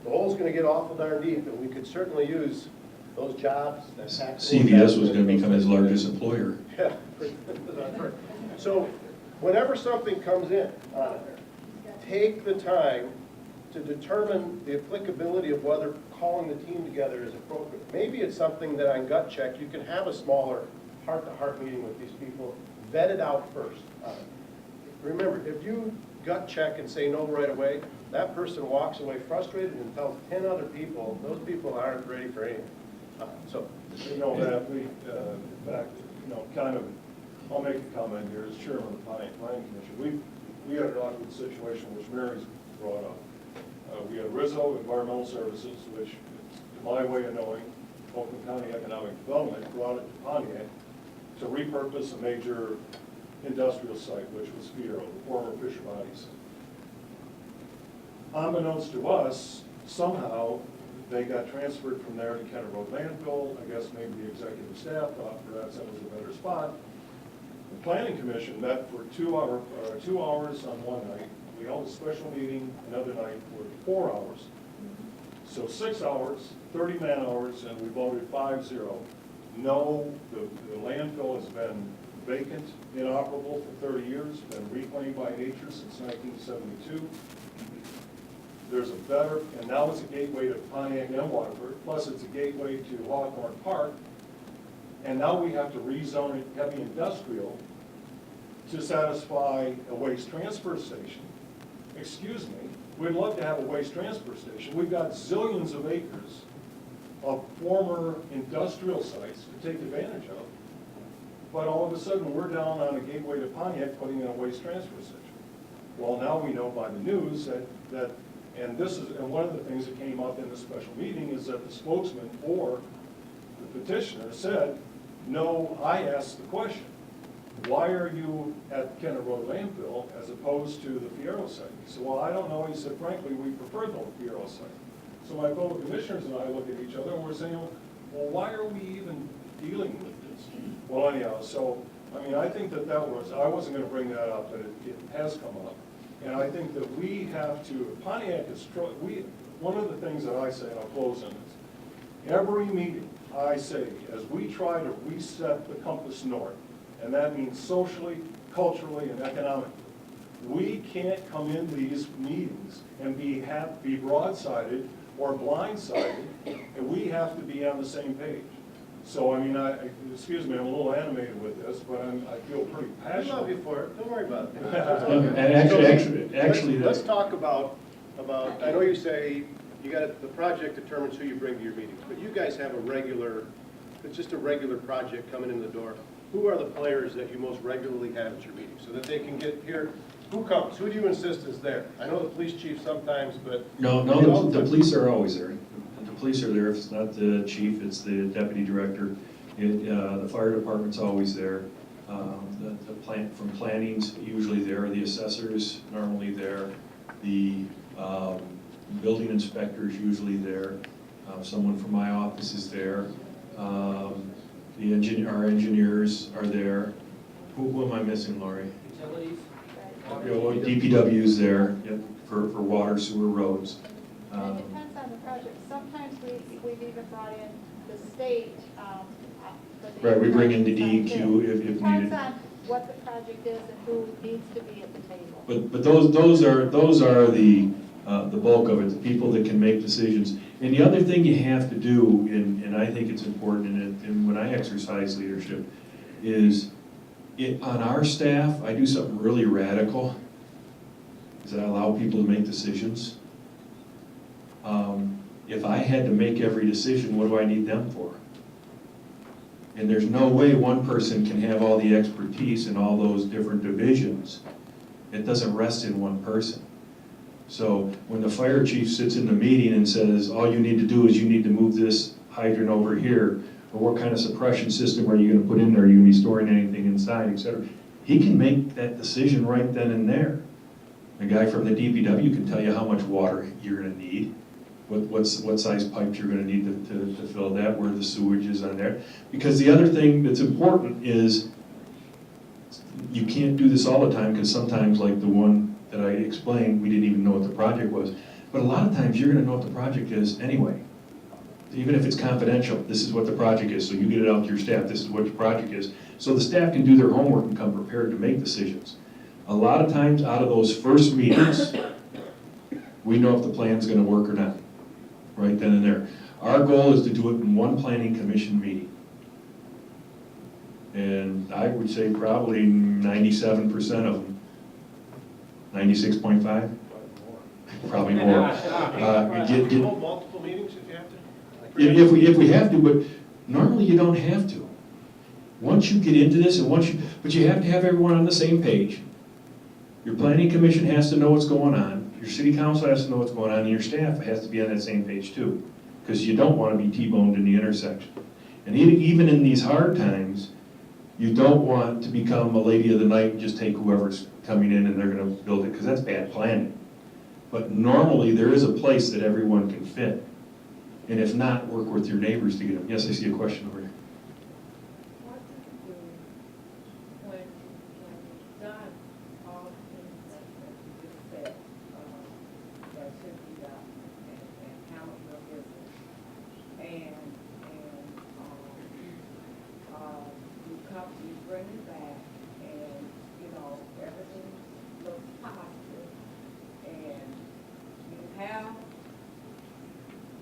the hole's gonna get awful darn deep, and we could certainly use those jobs. that tax- CVS was gonna become his largest employer. Yeah. So whenever something comes in, take the time to determine the applicability of whether calling the team together is appropriate. Maybe it's something that on gut check, you can have a smaller heart-to-heart meeting with these people, vet it out first. Remember, if you gut check and say no right away, that person walks away frustrated and tells 10 other people, those people aren't ready for anything. So, You know, that we, in fact, you know, kind of, I'll make a comment here, as chairman of the planning commission. We had an awkward situation which Mary's brought up. We had Rizzo Environmental Services, which, to my way of knowing, Oakland County Economic Development brought it to Pontiac to repurpose a major industrial site, which was Fiero, the former Fisher Bodies. Unbeknownst to us, somehow, they got transferred from there to Kenner Road landfill. I guess maybe the executive staff thought perhaps that was a better spot. The planning commission met for 2 hours on one night. We held a special meeting another night for 4 hours. So 6 hours, 30 man hours, and we voted 5-0. No, the landfill has been vacant, inoperable for 30 years, been reclaimed by nature since 1972. There's a better, and now it's a gateway to Pontiac and Waterford, plus it's a gateway to Hawthorne Park. And now we have to rezone it heavy industrial to satisfy a waste transfer station. Excuse me, we'd love to have a waste transfer station. We've got zillions of acres of former industrial sites to take advantage of. But all of a sudden, we're down on a gateway to Pontiac putting in a waste transfer station. Well, now we know by the news that and one of the things that came up in the special meeting is that the spokesman for the petitioner said, no, I asked the question, why are you at Kenner Road landfill as opposed to the Fiero site? He said, well, I don't know. He said, frankly, we prefer the Fiero site. So my fellow commissioners and I look at each other and we're saying, well, why are we even dealing with this? Well, anyhow, so, I mean, I think that I wasn't going to bring that up, but it has come up. And I think that we have to, Pontiac is, one of the things that I say, and I'll close on this, every meeting I say, as we try to reset the compass north, and that means socially, culturally, and economically, we can't come into these meetings and be broadsided or blindsided, and we have to be on the same page. So, I mean, excuse me, I'm a little animated with this, but I feel pretty passionate. I love you for it, don't worry about it. And actually, Let's talk about, I know you say the project determines who you bring to your meetings, but you guys have it's just a regular project coming in the door. Who are the players that you most regularly have at your meetings so that they can get here? Who comes? Who do you insist is there? I know the police chief sometimes, but. No, the police are always there. The police are there. If it's not the chief, it's the deputy director. The fire department's always there. From planning's usually there. The assessors normally there. The building inspector's usually there. Someone from my office is there. Our engineers are there. Who am I missing, Lori? Utilities. DPW's there, yep, for water, sewer, roads. And it depends on the project. Sometimes we've even brought in the state. Right, we bring in the DEQ if needed. Depends on what the project is and who needs to be at the table. But those are the bulk of it, the people that can make decisions. And the other thing you have to do, and I think it's important, and when I exercise leadership, is on our staff, I do something really radical, is I allow people to make decisions. If I had to make every decision, what do I need them for? And there's no way one person can have all the expertise in all those different divisions. It doesn't rest in one person. So when the fire chief sits in the meeting and says, all you need to do is you need to move this hydrant over here, or what kind of suppression system are you going to put in there, are you going to be storing anything inside, et cetera, he can make that decision right then and there. The guy from the DPW can tell you how much water you're going to need, what size pipes you're going to need to fill that, where the sewage is on there. Because the other thing that's important is you can't do this all the time, because sometimes, like the one that I explained, we didn't even know what the project was. But a lot of times, you're gonna know what the project is anyway. Even if it's confidential, this is what the project is, so you get it out to your staff, this is what the project is. So the staff can do their homework and come prepared to make decisions. A lot of times, out of those first meetings, we know if the plan's gonna work or not, right then and there. Our goal is to do it in one planning commission meeting. And I would say probably 97% of them, 96.5, probably more. Multiple meetings if you have to? If we have to, but normally you don't have to. Once you get into this and but you have to have everyone on the same page. Your planning commission has to know what's going on, your city council has to know what's going on, and your staff has to be on that same page too. Because you don't want to be T-boned in the intersection. And even in these hard times, you don't want to become a lady of the night and just take whoever's coming in and they're gonna build it, because that's bad planning. But normally, there is a place that everyone can fit. And if not, work with your neighbors to get them. Yes, I see a question over here. What do you do when you've done all the things that you just said, that should be done, and handle your business? And you bring it back, and, you know, everything looks positive, and you have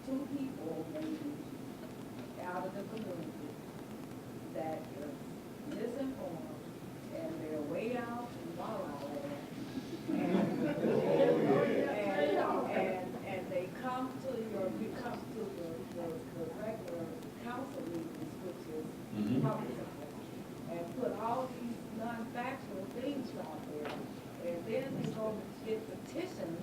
two people maybe out of the community that is misinformed, and they're way out in La La Land, and they come to the regular council meetings, which is public, and put all these non-factual things out there, and then they go get petitions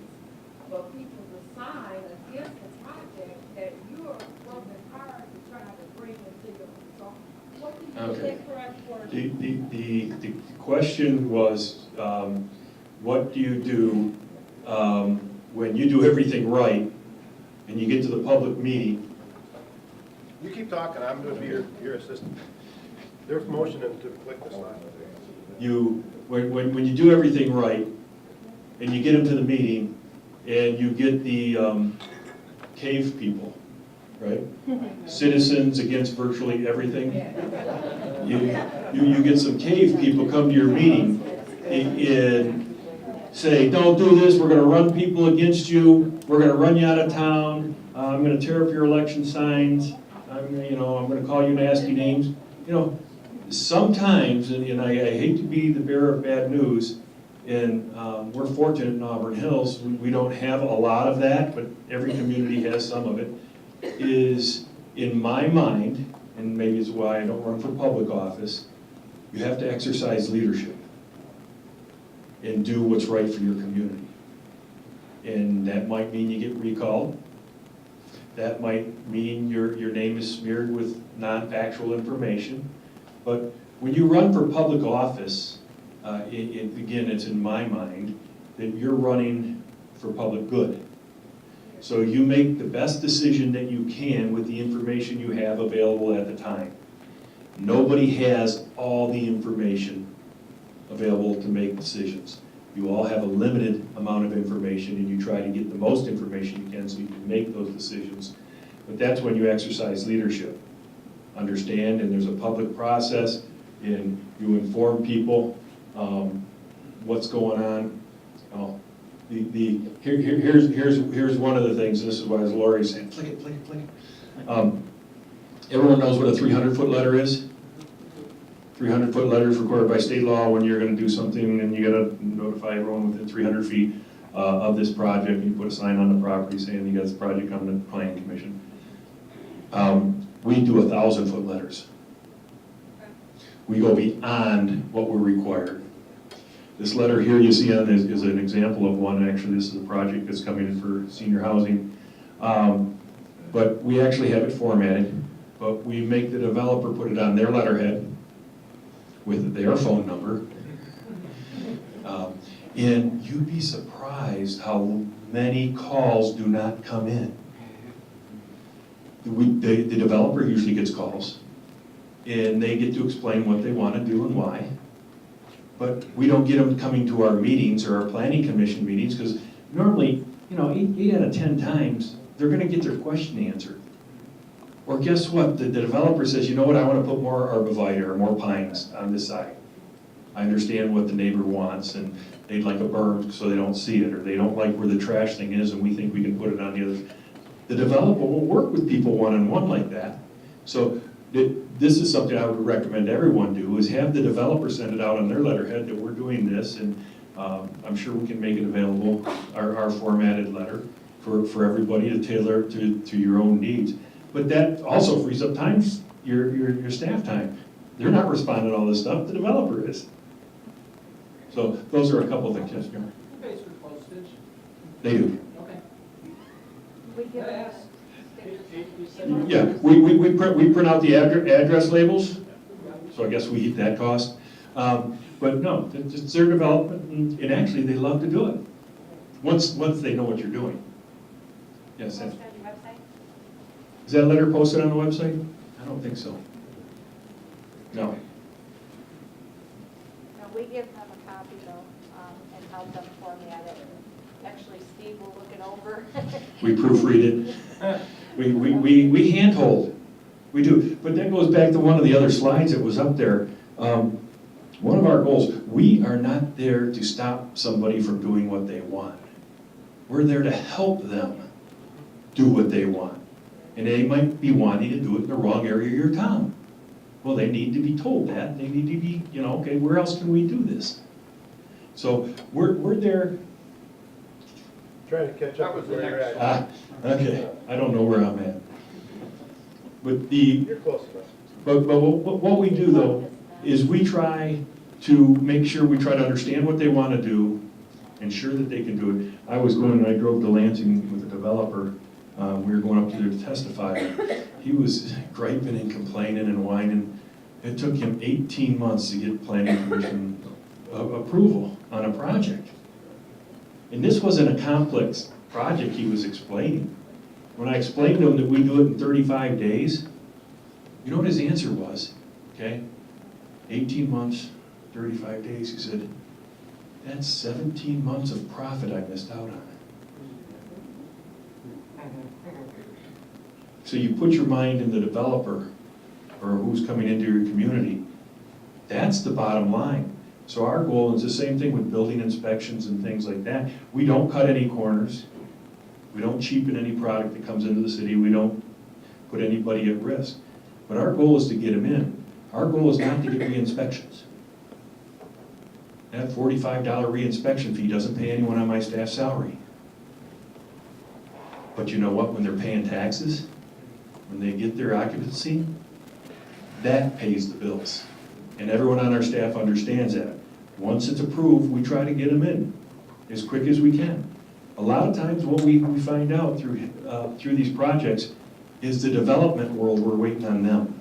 for people to sign against the project that you are working hard to try to bring into your, so what do you think correct for? The question was, what do you do when you do everything right and you get to the public meeting? You keep talking, I'm going to be your assistant. There's motion to click the slide. When you do everything right and you get them to the meeting and you get the cave people, right? Citizens against virtually everything. You get some cave people come to your meeting and say, don't do this, we're gonna run people against you, we're gonna run you out of town, I'm gonna tear up your election signs, I'm gonna call you nasty names. Sometimes, and I hate to be the bearer of bad news, and we're fortunate in Auburn Hills, we don't have a lot of that, but every community has some of it, is, in my mind, and maybe it's why I don't run for public office, you have to exercise leadership and do what's right for your community. And that might mean you get recalled. That might mean your name is smeared with non-factual information. But when you run for public office, again, it's in my mind that you're running for public good. So you make the best decision that you can with the information you have available at the time. Nobody has all the information available to make decisions. You all have a limited amount of information, and you try to get the most information you can so you can make those decisions. But that's when you exercise leadership. Understand, and there's a public process, and you inform people what's going on. Here's one of the things, and this is why Lori saying, flick it. Everyone knows what a 300-foot letter is? 300-foot letter is required by state law when you're going to do something, and you got to notify everyone within 300 feet of this project. You put a sign on the property saying you got this project coming to the planning commission. We do 1,000-foot letters. We go beyond what we're required. This letter here you see on is an example of one. Actually, this is a project that's coming in for senior housing. But we actually have it formatted, but we make the developer put it on their letterhead with their phone number. And you'd be surprised how many calls do not come in. The developer usually gets calls, and they get to explain what they want to do and why. But we don't get them coming to our meetings or our planning commission meetings, because normally, you know, eight out of 10 times, they're gonna get their question answered. Or guess what, the developer says, you know what, I wanna put more arborvitae or more pines on this side. I understand what the neighbor wants, and they'd like a berm so they don't see it, or they don't like where the trash thing is, and we think we can put it on the other. The developer will work with people one-on-one like that. So this is something I would recommend everyone do, is have the developer send it out on their letterhead that we're doing this, and I'm sure we can make it available, our formatted letter, for everybody to tailor to your own needs. But that also frees up time, your staff time. They're not responding to all this stuff, the developer is. So those are a couple of things, yes, John? Who pays for postage? They do. Okay. We give Gotta them ask. stickers. Yeah, we print out the address labels, so I guess we eat that cost. But no, it's their development, and actually, they love to do it, once they know what you're doing. Yes, Post on your website? is that letter posted on the website? I don't think so. No. No, we give them a copy though, and help them format it. Actually, Steve will look it over. We proofread it. We handhold. We do. But that goes back to one of the other slides that was up there. One of our goals, we are not there to stop somebody from doing what they want. We're there to help them do what they want. And they might be wanting to do it in the wrong area of your town. Well, they need to be told that. They need to be, you know, okay, where else can we do this? So we're there. Trying to catch up with where you're at. Okay, I don't know where I'm at. But You're close enough. but what we do though, is we try to make sure we try to understand what they want to do, ensure that they can do it. I was going, and I drove to Lansing with a developer, we were going up to there to testify. He was griping and complaining and whining. It took him 18 months to get planning commission approval on a project. And this wasn't a complex project he was explaining. When I explained to him that we do it in 35 days, you know what his answer was? Okay, 18 months, 35 days. He said, that's 17 months of profit I missed out on. So you put your mind in the developer or who's coming into your community. That's the bottom line. So our goal is the same thing with building inspections and things like that. We don't cut any corners. We don't cheapen any product that comes into the city. We don't put anybody at risk. But our goal is to get them in. Our goal is not to get re-inspections. That $45 re-inspection fee doesn't pay anyone on my staff salary. But you know what? When they're paying taxes, when they get their occupancy, that pays the bills. And everyone on our staff understands that. Once it's approved, we try to get them in as quick as we can. A lot of times what we find out through these projects is the development world, we're waiting on them.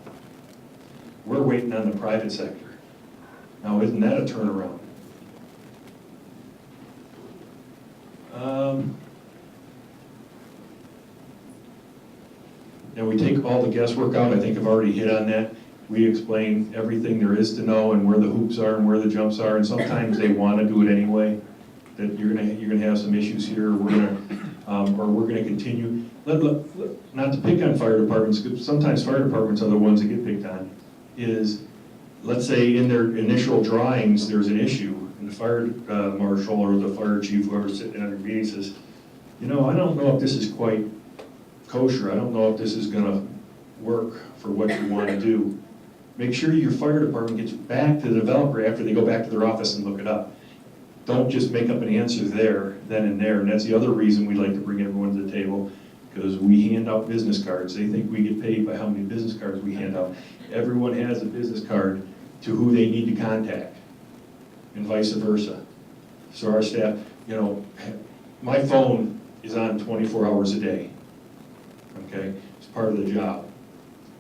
We're waiting on the private sector. Now, isn't that a turnaround? Now we take all the guesswork out. I think I've already hit on that. We explain everything there is to know and where the hoops are and where the jumps are, and sometimes they want to do it anyway. That you're gonna have some issues here. Or we're gonna continue. Not to pick on fire departments, because sometimes fire departments are the ones that get picked on. Is, let's say in their initial drawings there's an issue, and the fire marshal or the fire chief, whoever's sitting in their meeting says, you know, I don't know if this is quite kosher. I don't know if this is gonna work for what you want to do. Make sure your fire department gets back to the developer after they go back to their office and look it up. Don't just make up an answer there, then and there. And that's the other reason we like to bring everyone to the table, because we hand out business cards. They think we get paid by how many business cards we hand out. Everyone has a business card to who they need to contact, and vice versa. So our staff, you know, my phone is on 24 hours a day. Okay, it's part of the job.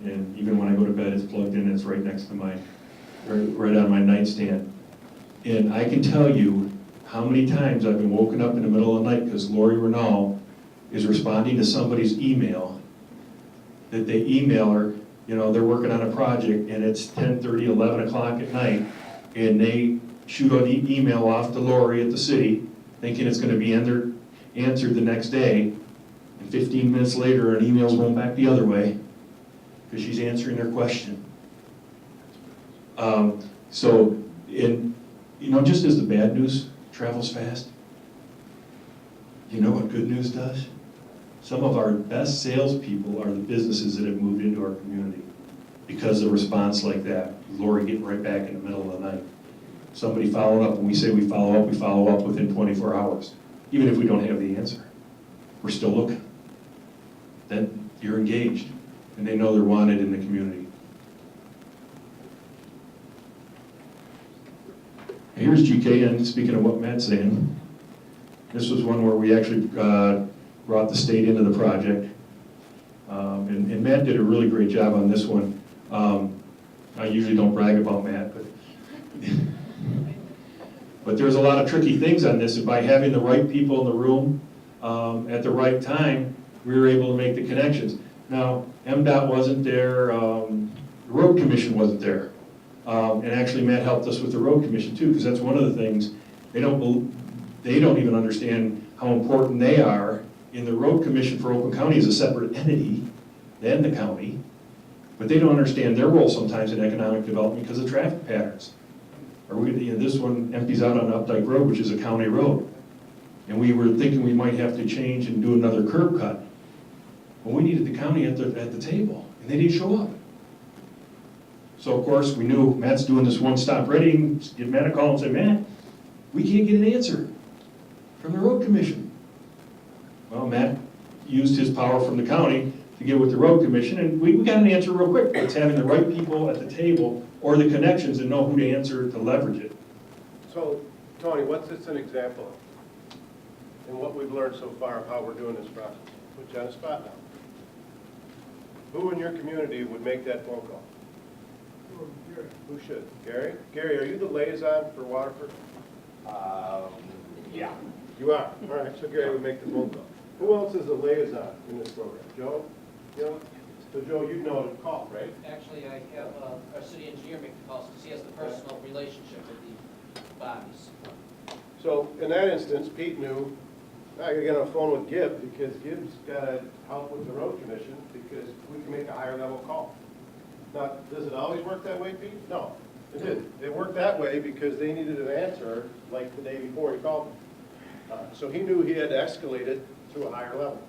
And even when I go to bed, it's plugged in, it's right next to my, right on my nightstand. And I can tell you how many times I've been woken up in the middle of the night because Lori Renal is responding to somebody's email, that they email her, you know, they're working on a project and it's 10:30, 11 o'clock at night, and they shoot an email off to Lori at the city, thinking it's gonna be in there, answered the next day, and 15 minutes later, an email's going back the other way, because she's answering their question. So, just as the bad news travels fast, you know what good news does? Some of our best salespeople are the businesses that have moved into our community because of a response like that. Lori getting right back in the middle of the night. Somebody following up, when we say we follow up within 24 hours. Even if we don't have the answer, we're still looking. Then you're engaged, and they know they're wanted in the community. Here's GKN, speaking of what Matt's saying. This was one where we actually brought the state into the project. And Matt did a really great job on this one. I usually don't brag about Matt, but there's a lot of tricky things on this, and by having the right people in the room at the right time, we were able to make the connections. Now, MDOT wasn't there, the Road Commission wasn't there. And actually Matt helped us with the Road Commission too, because that's one of the things, they don't even understand how important they are. In the Road Commission for Oakland County is a separate entity than the county, but they don't understand their role sometimes in economic development because of traffic patterns. Or this one empties out on Updike Road, which is a county road. And we were thinking we might have to change and do another curb cut. Well, we needed the county at the table, and they didn't show up. So of course, we knew Matt's doing this one-stop ready, give Matt a call and say, Matt, we can't get an answer from the Road Commission. Well, Matt used his power from the county to get with the Road Commission, and we got an answer real quick. It's having the right people at the table or the connections and know who to answer to leverage it. So, Tony, what's this an example of? And what we've learned so far of how we're doing this process? Put you on the spot now. Who in your community would make that phone call? Who should? Gary? Gary, are you the liaison for Waterford? Yeah. You are? All right, so Gary would make the phone call. Who else is a liaison in this program? Joe? So Joe, you know to call, right? Actually, I have our city engineer make the calls because he has the personal relationship with the bodies. So in that instance, Pete knew, I gotta get on the phone with Gibb because Gibb's gotta help with the road commission because we can make a higher level call. Now, does it always work that way, Pete? No, it didn't. It worked that way because they needed an answer like the day before he called them. So he knew he had to escalate it to a higher level.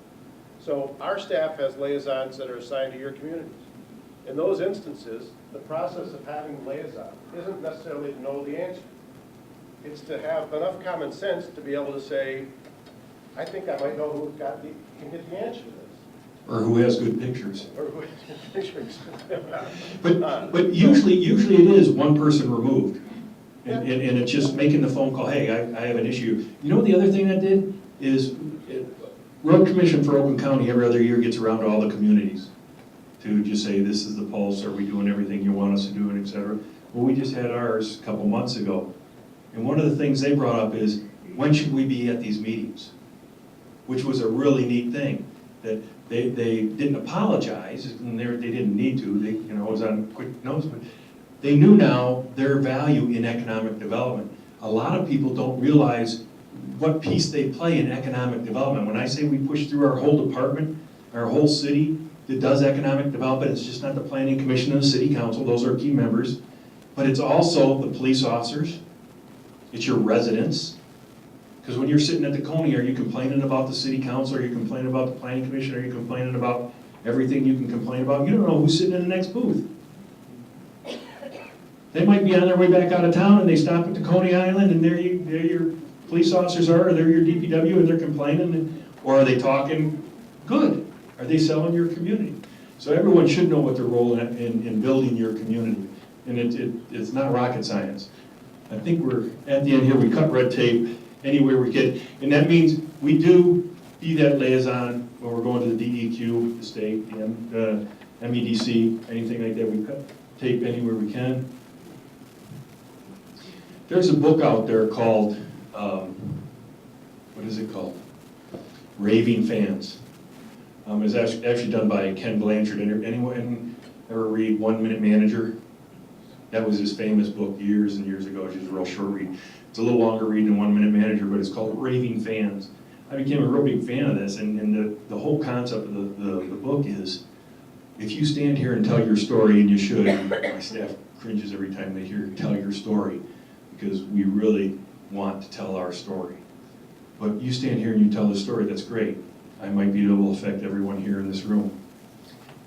So our staff has liaisons that are assigned to your communities. In those instances, the process of having a liaison isn't necessarily to know the answer. It's to have enough common sense to be able to say, I think I might know who can get the answer to this. Or who has good pictures. Or who has pictures. But usually it is one person removed. And it's just making the phone call, hey, I have an issue. You know what the other thing that did is, Road Commission for Oakland County every other year gets around to all the communities to just say, this is the pulse, are we doing everything you want us to do, and et cetera. Well, we just had ours a couple months ago. And one of the things they brought up is, when should we be at these meetings? Which was a really neat thing, that they didn't apologize, and they didn't need to, it was on quick notes, but they knew now their value in economic development. A lot of people don't realize what piece they play in economic development. When I say we push through our whole department, our whole city that does economic development, it's just not the planning commission and the city council, those are key members, but it's also the police officers, it's your residents. Because when you're sitting at the Coney, are you complaining about the city council? Are you complaining about the planning commission? Are you complaining about everything you can complain about? You don't know who's sitting in the next booth. They might be on their way back out of town and they stop at the Coney Island and there your police officers are, or they're your DPW and they're complaining, or are they talking good? Are they selling your community? So everyone should know what their role in building your community. And it's not rocket science. I think we're at the end here, we cut red tape anywhere we can. And that means we do be that liaison when we're going to the DEQ, the state, the MEDC, anything like that. We cut tape anywhere we can. There's a book out there called, what is it called? Raving Fans. It's actually done by Ken Blanchard. Anyone ever read 1 Minute Manager? That was his famous book years and years ago. It's just a real short read. It's a little longer read than 1 Minute Manager, but it's called Raving Fans. I became a real big fan of this, and the whole concept of the book is, if you stand here and tell your story, and you should, my staff cringes every time they hear tell your story, because we really want to tell our story. But you stand here and you tell the story, that's great. I might be able to affect everyone here in this room.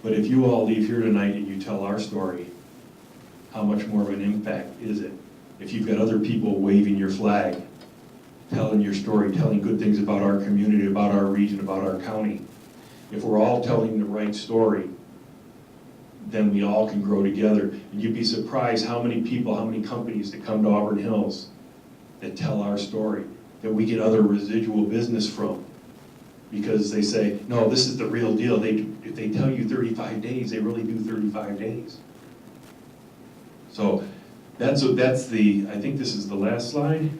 But if you all leave here tonight and you tell our story, how much more of an impact is it? If you've got other people waving your flag, telling your story, telling good things about our community, about our region, about our county, if we're all telling the right story, then we all can grow together. And you'd be surprised how many people, how many companies that come to Auburn Hills that tell our story, that we get other residual business from. Because they say, no, this is the real deal. If they tell you 35 days, they really do 35 days. So that's the, I think this is the last slide.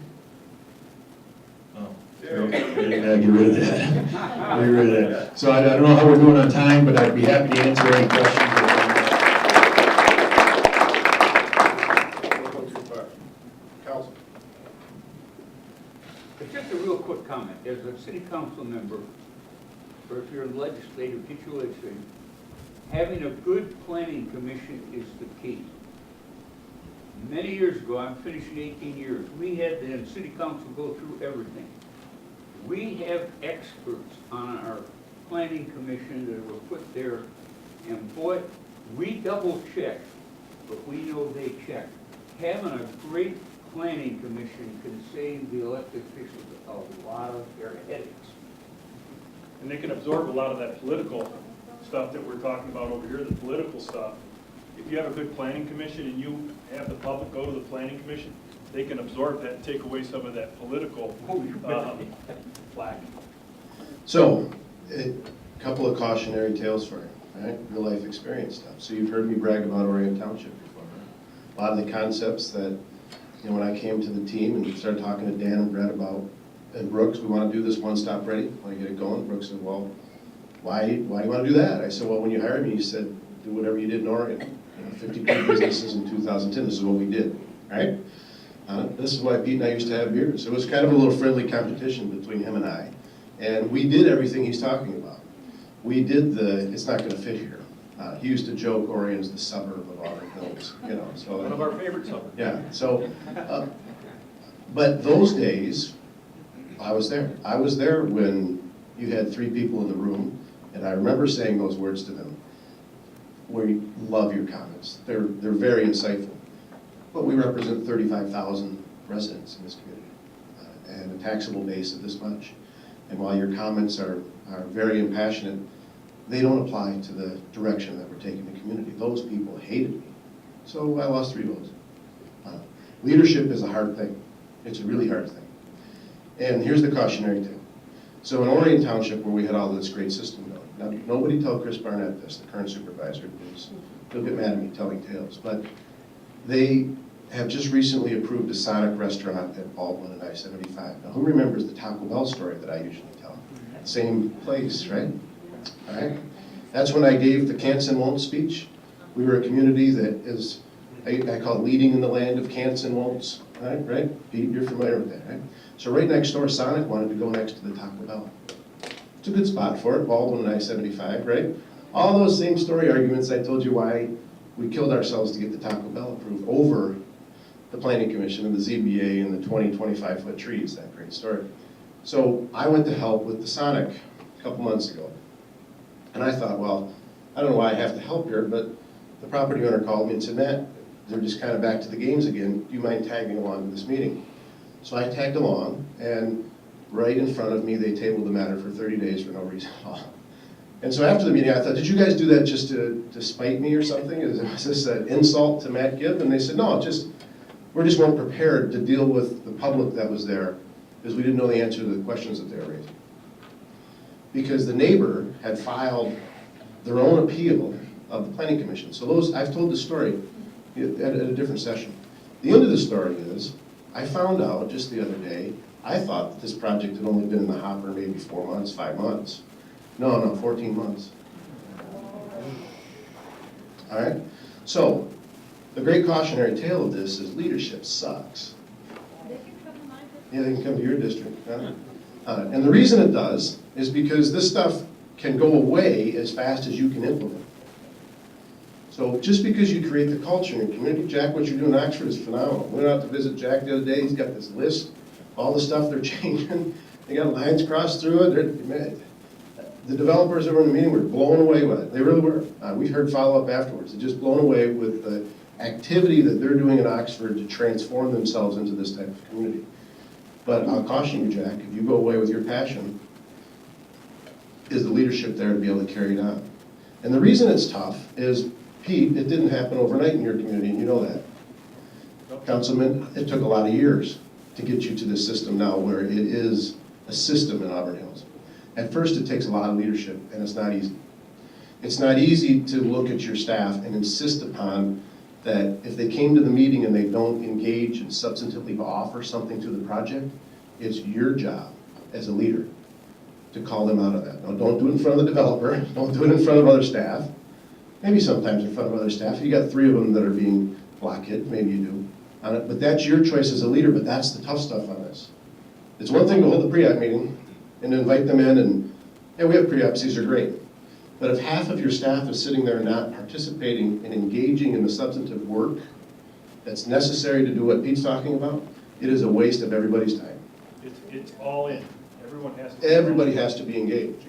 Oh, yeah, get rid of that. Get rid of that. So I don't know how we're doing on time, but I'd be happy to answer any questions. Council. It's just a real quick comment. As a city council member, or if you're a legislator, get your legislator, having a good planning commission is the key. Many years ago, I'm finishing 18 years, we had the city council go through everything. We have experts on our planning commission that were put there, and boy, we double check, but we know they check. Having a great planning commission can save the elected officials a lot of their headaches. And they can absorb a lot of that political stuff that we're talking about over here, the political stuff. If you have a good planning commission and you have the public go to the planning commission, they can absorb that and take away some of that political flack. So, a couple of cautionary tales for you, right? Real life experience stuff. So you've heard me brag about Orion Township before, right? A lot of the concepts that, you know, when I came to the team and started talking to Dan and Brett about, and Brooks, we want to do this one-stop ready, want to get it going. Brooks said, well, why do you want to do that? I said, well, when you hired me, you said, do whatever you did in Oregon. 52 businesses in 2010, this is what we did, right? This is why Pete and I used to have beers. It was kind of a little friendly competition between him and I. And we did everything he's talking about. We did it's not going to fit here. He used to joke Orion's the suburb of Auburn Hills, you know. So One of our favorite suburbs. yeah, so, but those days, I was there. I was there when you had 3 people in the room, and I remember saying those words to them. We love your comments. They're very insightful. But we represent 35,000 residents in this community and a taxable base of this much. And while your comments are very impassionate, they don't apply to the direction that we're taking the community. Those people hated me. So I lost 3 votes. Leadership is a hard thing. It's a really hard thing. And here's the cautionary tale. So in Orion Township, where we had all this great system going, now nobody tell Chris Barnett this, the current supervisor, because he'll get mad at me telling tales, but they have just recently approved a Sonic restaurant at Baldwin and I-75. Now who remembers the Taco Bell story that I usually tell? Same place, right? All right. That's when I gave the can'ts and won'ts speech. We were a community that is, I call it leading in the land of can'ts and won'ts, right? Pete, you're familiar with that, right? So right next door, Sonic wanted to go next to the Taco Bell. It's a good spot for it, Baldwin and I-75, right? All those same story arguments I told you why we killed ourselves to get the Taco Bell approved over the Planning Commission and the ZBA and the 20, 25-foot trees, that great story. So I went to help with the Sonic a couple months ago. And I thought, well, I don't know why I have to help here, but the property owner called me and said, Matt, they're just kind of back to the games again. Do you mind tagging along to this meeting? So I tagged along, and right in front of me, they tabled the matter for 30 days for no reason at all. And so after the meeting, I thought, did you guys do that just to spite me or something? Was this an insult to Matt Gibb? And they said, no, we just weren't prepared to deal with the public that was there because we didn't know the answer to the questions that they were raising. Because the neighbor had filed their own appeal of the Planning Commission. So I've told the story at a different session. The end of the story is, I found out just the other day, I thought that this project had only been in the hopper maybe 4 months, 5 months. No, 14 months. All right? So, the great cautionary tale of this is leadership sucks. They can come to my district. Yeah, they can come to your district. Huh? And the reason it does is because this stuff can go away as fast as you can implement. So just because you create the culture in your community, Jack, what you're doing in Oxford is phenomenal. We went out to visit Jack the other day. He's got this list, all the stuff they're changing. They got lines crossed through it. The developers that were in the meeting were blown away with it. They really were. We heard follow-up afterwards. They're just blown away with the activity that they're doing in Oxford to transform themselves into this type of community. But I'll caution you, Jack, if you go away with your passion, is the leadership there to be able to carry it on. And the reason it's tough is, Pete, it didn't happen overnight in your community, and you know that. Councilman, it took a lot of years to get you to this system now where it is a system in Auburn Hills. At first, it takes a lot of leadership, and it's not easy. It's not easy to look at your staff and insist upon that if they came to the meeting and they don't engage and substantively offer something to the project, it's your job as a leader to call them out of that. Now, don't do it in front of the developer. Don't do it in front of other staff. Maybe sometimes in front of other staff. You got 3 of them that are being blockhead, maybe you do. But that's your choice as a leader, but that's the tough stuff on this. It's one thing to hold the pre-app meeting and invite them in and, yeah, we have pre-apps, these are great. But if half of your staff is sitting there not participating and engaging in the substantive work that's necessary to do what Pete's talking about, it is a waste of everybody's time. It's all in. Everyone has to. Everybody has to be engaged.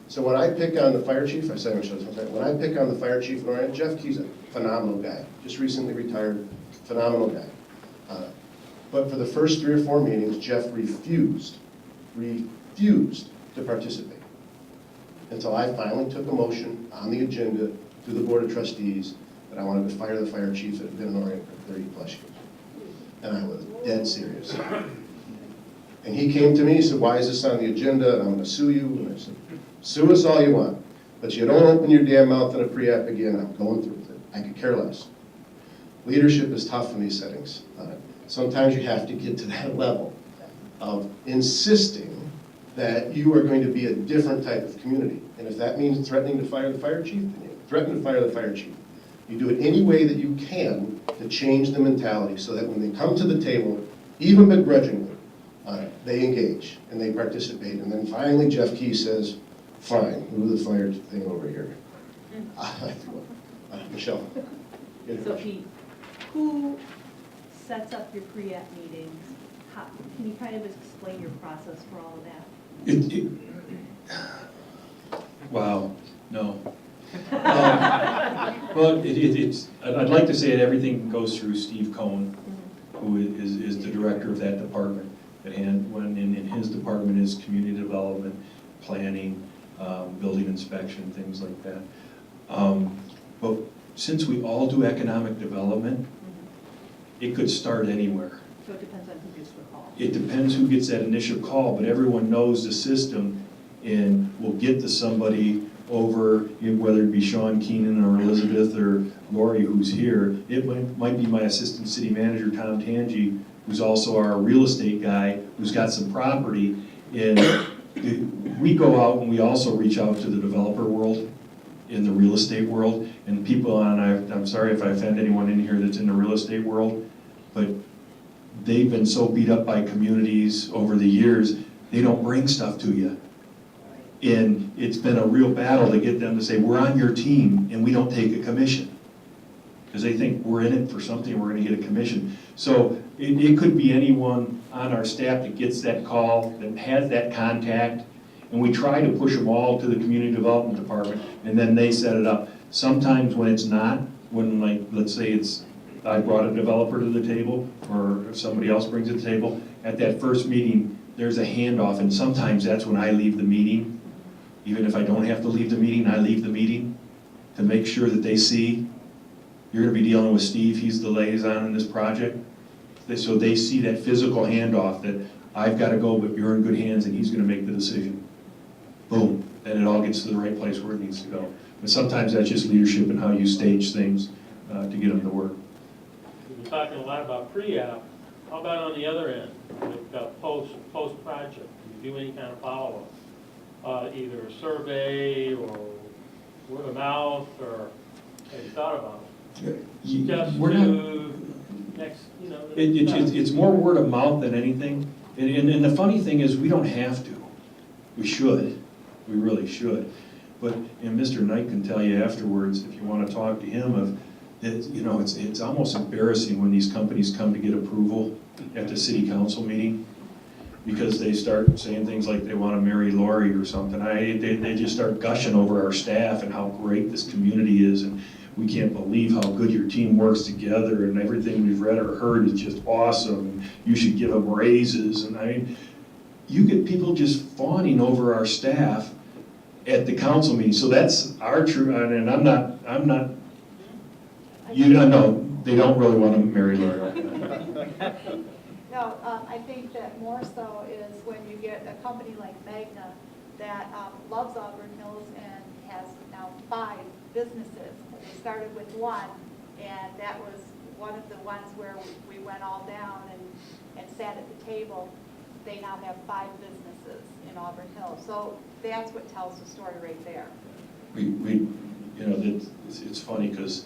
So when I pick on the fire chief, I said, when I pick on the fire chief in Orion, Jeff Key's a phenomenal guy, just recently retired, phenomenal guy. But for the first 3 or 4 meetings, Jeff refused to participate until I finally took a motion on the agenda to the Board of Trustees that I wanted to fire the fire chief that had been in Orion for 30 plus years. And I was dead serious. And he came to me, he said, why is this on the agenda? And I'm going to sue you. And I said, sue us all you want, but you don't open your damn mouth in a pre-app again. I'm going through with it. I could care less. Leadership is tough in these settings. Sometimes you have to get to that level of insisting that you are going to be a different type of community. And if that means threatening to fire the fire chief, then you threaten to fire the fire chief. You do it any way that you can to change the mentality so that when they come to the table, even begrudgingly, they engage and they participate. And then finally Jeff Key says, fine, move the fire thing over here. Michelle. So Pete, who sets up your pre-app meetings? Can you kind of explain your process for all of that? Wow, no. Well, I'd like to say that everything goes through Steve Cohn, who is the director of that department. And when in his department is community development, planning, building inspection, things like that. But since we all do economic development, it could start anywhere. So it depends on who gets the call. It depends who gets that initial call, but everyone knows the system and will get to somebody over, whether it be Sean Keenan or Elizabeth or Lori who's here. It might be my assistant city manager, Tom Tangi, who's also our real estate guy, who's got some property. And we go out and we also reach out to the developer world, in the real estate world, and people, and I'm sorry if I offend anyone in here that's in the real estate world, but they've been so beat up by communities over the years, they don't bring stuff to you. And it's been a real battle to get them to say, we're on your team and we don't take a commission. Because they think we're in it for something, we're gonna get a commission. So it could be anyone on our staff that gets that call, that has that contact, and we try to push them all to the community development department, and then they set it up. Sometimes when it's not, when, like, let's say I brought a developer to the table, or if somebody else brings it to the table, at that first meeting, there's a handoff, and sometimes that's when I leave the meeting. Even if I don't have to leave the meeting, I leave the meeting to make sure that they see, you're gonna be dealing with Steve, he's the liaison in this project. So they see that physical handoff, that I've gotta go, but you're in good hands, and he's gonna make the decision. Boom, and it all gets to the right place where it needs to go. But sometimes that's just leadership and how you stage things to get them to work. We're talking a lot about pre-app. How about on the other end, with post-project? Do you do any kind of follow-up? Either a survey or word of mouth, or have you thought about it? Just We're to next, it's more word of mouth than anything. And the funny thing is, we don't have to. We should, we really should. But, and Mr. Knight can tell you afterwards, if you want to talk to him, of, you know, it's almost embarrassing when these companies come to get approval at the city council meeting, because they start saying things like they want to marry Lori or something. They just start gushing over our staff and how great this community is, and we can't believe how good your team works together, and everything we've read or heard is just awesome, and you should give them raises. And I mean, you get people just fawning over our staff at the council meeting. So that's our true, and I'm not, you don't know, they don't really want to marry Lori. No, I think that more so is when you get a company like Magna that loves Auburn Hills and has now 5 businesses. They started with 1, and that was one of the ones where we went all down and sat at the table. They now have 5 businesses in Auburn Hills. So that's what tells the story right there. We you know, it's funny because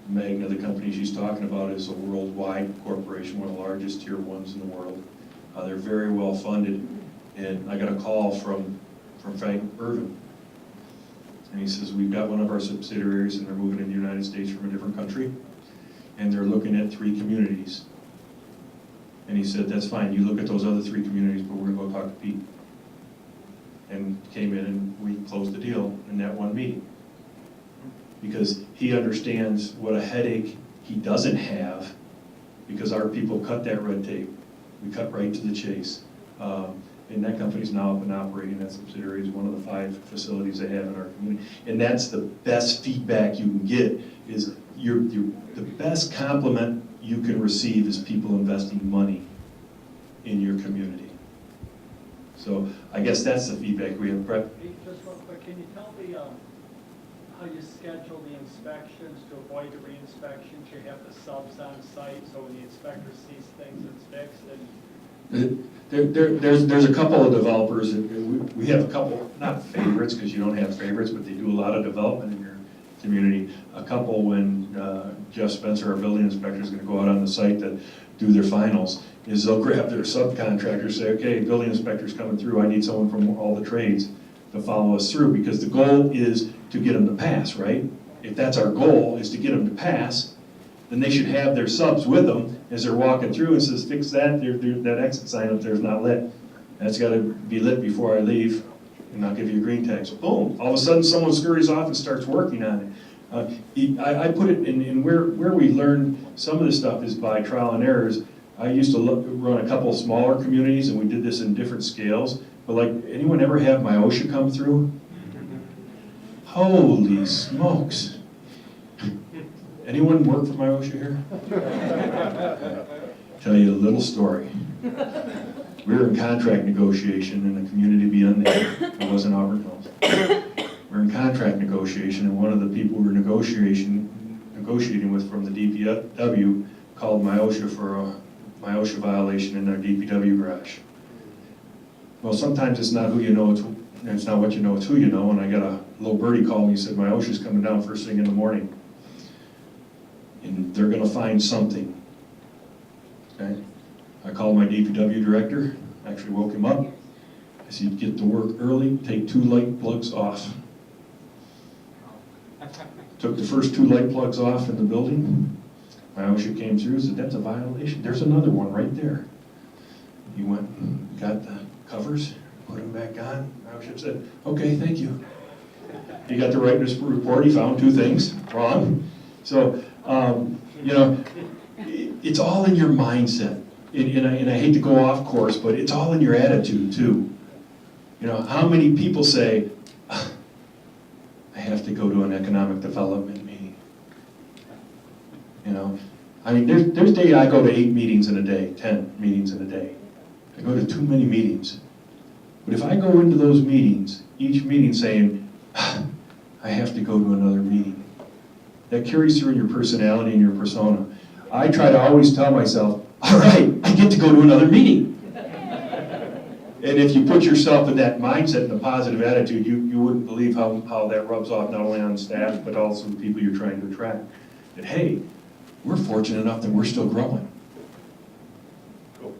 Magna, the company she's talking about, is a worldwide corporation, one of the largest tier 1s in the world. They're very well funded, and I got a call from Frank Irvin, and he says, we've got one of our subsidiaries and they're moving in the United States from a different country, and they're looking at 3 communities. And he said, that's fine, you look at those other 3 communities, but we're gonna go talk to Pete. And came in and we closed the deal in that one meeting. Because he understands what a headache he doesn't have, because our people cut that red tape. We cut right to the chase. And that company's now up and operating. That subsidiary is one of the 5 facilities they have in our community. And that's the best feedback you can get, is the best compliment you can receive is people investing money in your community. So I guess that's the feedback we have. Brett? Hey, just real quick, can you tell me how you schedule the inspections to avoid the re-inspections? You have the subs on site, so when the inspector sees things, it's fixed. And There's a couple of developers, we have a couple, not favorites, because you don't have favorites, but they do a lot of development in your community. A couple, when Jeff Spencer, our building inspector, is going to go out on the site to do their finals, is they'll grab their subcontractors, say, okay, building inspector's coming through, I need someone from all the trades to follow us through, because the goal is to get them to pass, right? If that's our goal, is to get them to pass, then they should have their subs with them as they're walking through and says, fix that, that exit sign up there is not lit. That's got to be lit before I leave, and I'll give you a green tag. So boom, all of a sudden someone scurries off and starts working on it. I put it in where we learned some of this stuff is by trial and errors. I used to run a couple of smaller communities, and we did this in different scales. But like, anyone ever have my OSHA come through? Holy smokes. Anyone work for my OSHA here? Tell you a little story. We were in contract negotiation in a community beyond there. It wasn't Auburn Hills. We were in contract negotiation, and one of the people we were negotiating with from the DPW called my OSHA for a OSHA violation in their DPW garage. Well, sometimes it's not who you know, it's not what you know, it's who you know. And I got a little birdie call me and said, my OSHA's coming down first thing in the morning, and they're gonna find something. Okay? I called my DPW director, actually woke him up. I said, get to work early, take 2 light plugs off. Took the first 2 light plugs off in the building. My OSHA came through and said, that's a violation. There's another one right there. He went and got the covers, put them back on. My OSHA said, okay, thank you. He got the rightness report. He found 2 things wrong. So, you know, it's all in your mindset. And I hate to go off course, but it's all in your attitude too. You know, how many people say, I have to go to an economic development meeting? You know, I mean, there's days I go to 8 meetings in a day, 10 meetings in a day. I go to too many meetings. But if I go into those meetings, each meeting saying, I have to go to another meeting, that carries through in your personality and your persona. I try to always tell myself, all right, I get to go to another meeting. And if you put yourself in that mindset and a positive attitude, you wouldn't believe how that rubs off not only on staff, but also the people you're trying to attract. That, hey, we're fortunate enough that we're still growing. Cool.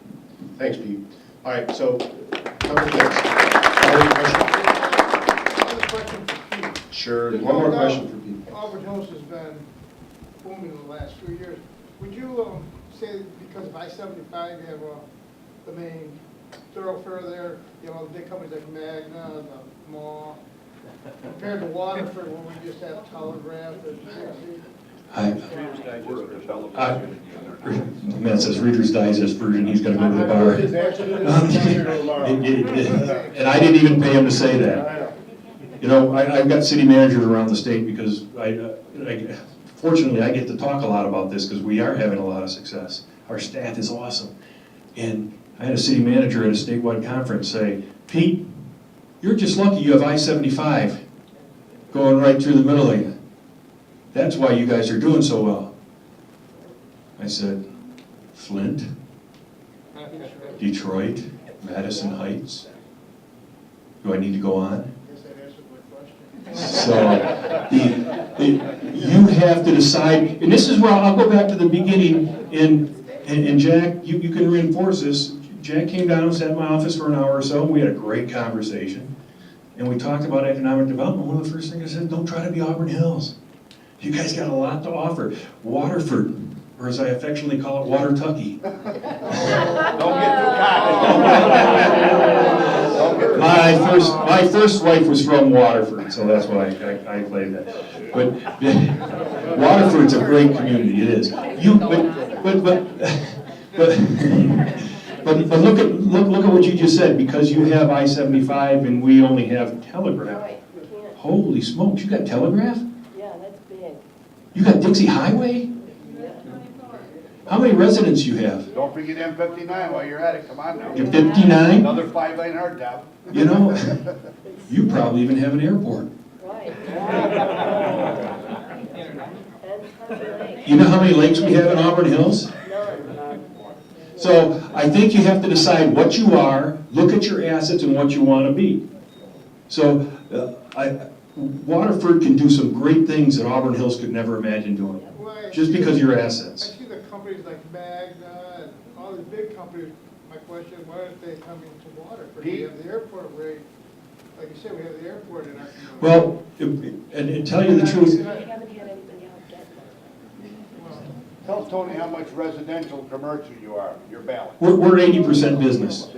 Thanks, Pete. All right, so a couple things. Another question for Pete. Sure, There's one no more doubt question for Pete. Auburn Hills has been booming in the last few years. Would you say because of I-75, you have the main thoroughfare there, you know, the big companies like Magna, the Mall, compared to Waterford, where we just have Telegraph and Dixie? The man says Reader's Digest version, he's gonna go to the bar. And I didn't even pay him to say that. You know, I've got city managers around the state because fortunately, I get to talk a lot about this because we are having a lot of success. Our staff is awesome. And I had a city manager at a statewide conference say, Pete, you're just lucky you have I-75 going right through the middle of you. That's why you guys are doing so well. I said, Flint, Detroit, Madison Heights. Do I need to go on? Yes, that answers my question. So you have to decide, and this is where I'll go back to the beginning, and Jack, you can reinforce this. Jack came down and sat in my office for an hour or so, and we had a great conversation. And we talked about economic development. One of the first things I said, don't try to be Auburn Hills. You guys got a lot to offer. Waterford, or as I affectionately call it, Water-Tucky. Don't get too cocky. My first wife was from Waterford, so that's why I played that. But Waterford's a great community, it is. But look at what you just said. Because you have I-75 and we only have Telegraph. Right, you can't. Holy smokes, you got Telegraph? Yeah, that's big. You got Dixie Highway? How many residents you have? Don't forget M59 while you're at it, come on now. You're 59? Another 5 lane hard job. You know, you probably even have an airport. Right. And Country Lake. You know how many lakes we have in Auburn Hills? None. So I think you have to decide what you are, look at your assets and what you want to be. So Waterford can do some great things that Auburn Hills could never imagine doing, just because of your I assets. see the companies like Magna and all these big companies, my question, why aren't they coming to Waterford? We have the airport right, like you said, we have the airport in our community. Well, and tell you the truth, We haven't had anybody else get that. Tell Tony how much residential, commercial you are, your balance. we're 80% business.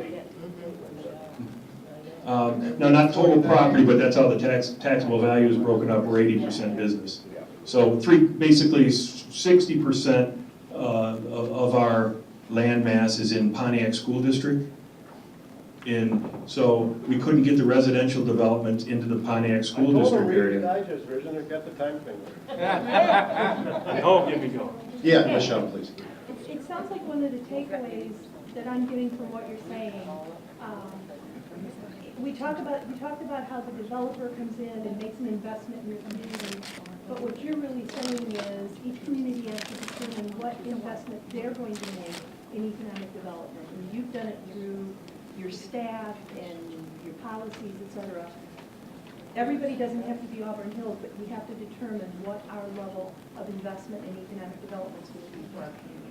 Now, not total property, but that's how the taxable value is broken up, we're 80% business. So basically 60% of our land mass is in Pontiac School District. So we couldn't get the residential development into the Pontiac School District area. Digest version, I've got the time finger. Oh, here we go. Yeah, Michelle, please. It sounds like one of the takeaways that I'm getting from what you're saying, we talked about how the developer comes in and makes an investment in your community, but what you're really saying is each community has to determine what investment they're going to make in economic development. And you've done it through your staff and your policies, et cetera. Everybody doesn't have to be Auburn Hills, but we have to determine what our level of investment in economic development is going to be for our community.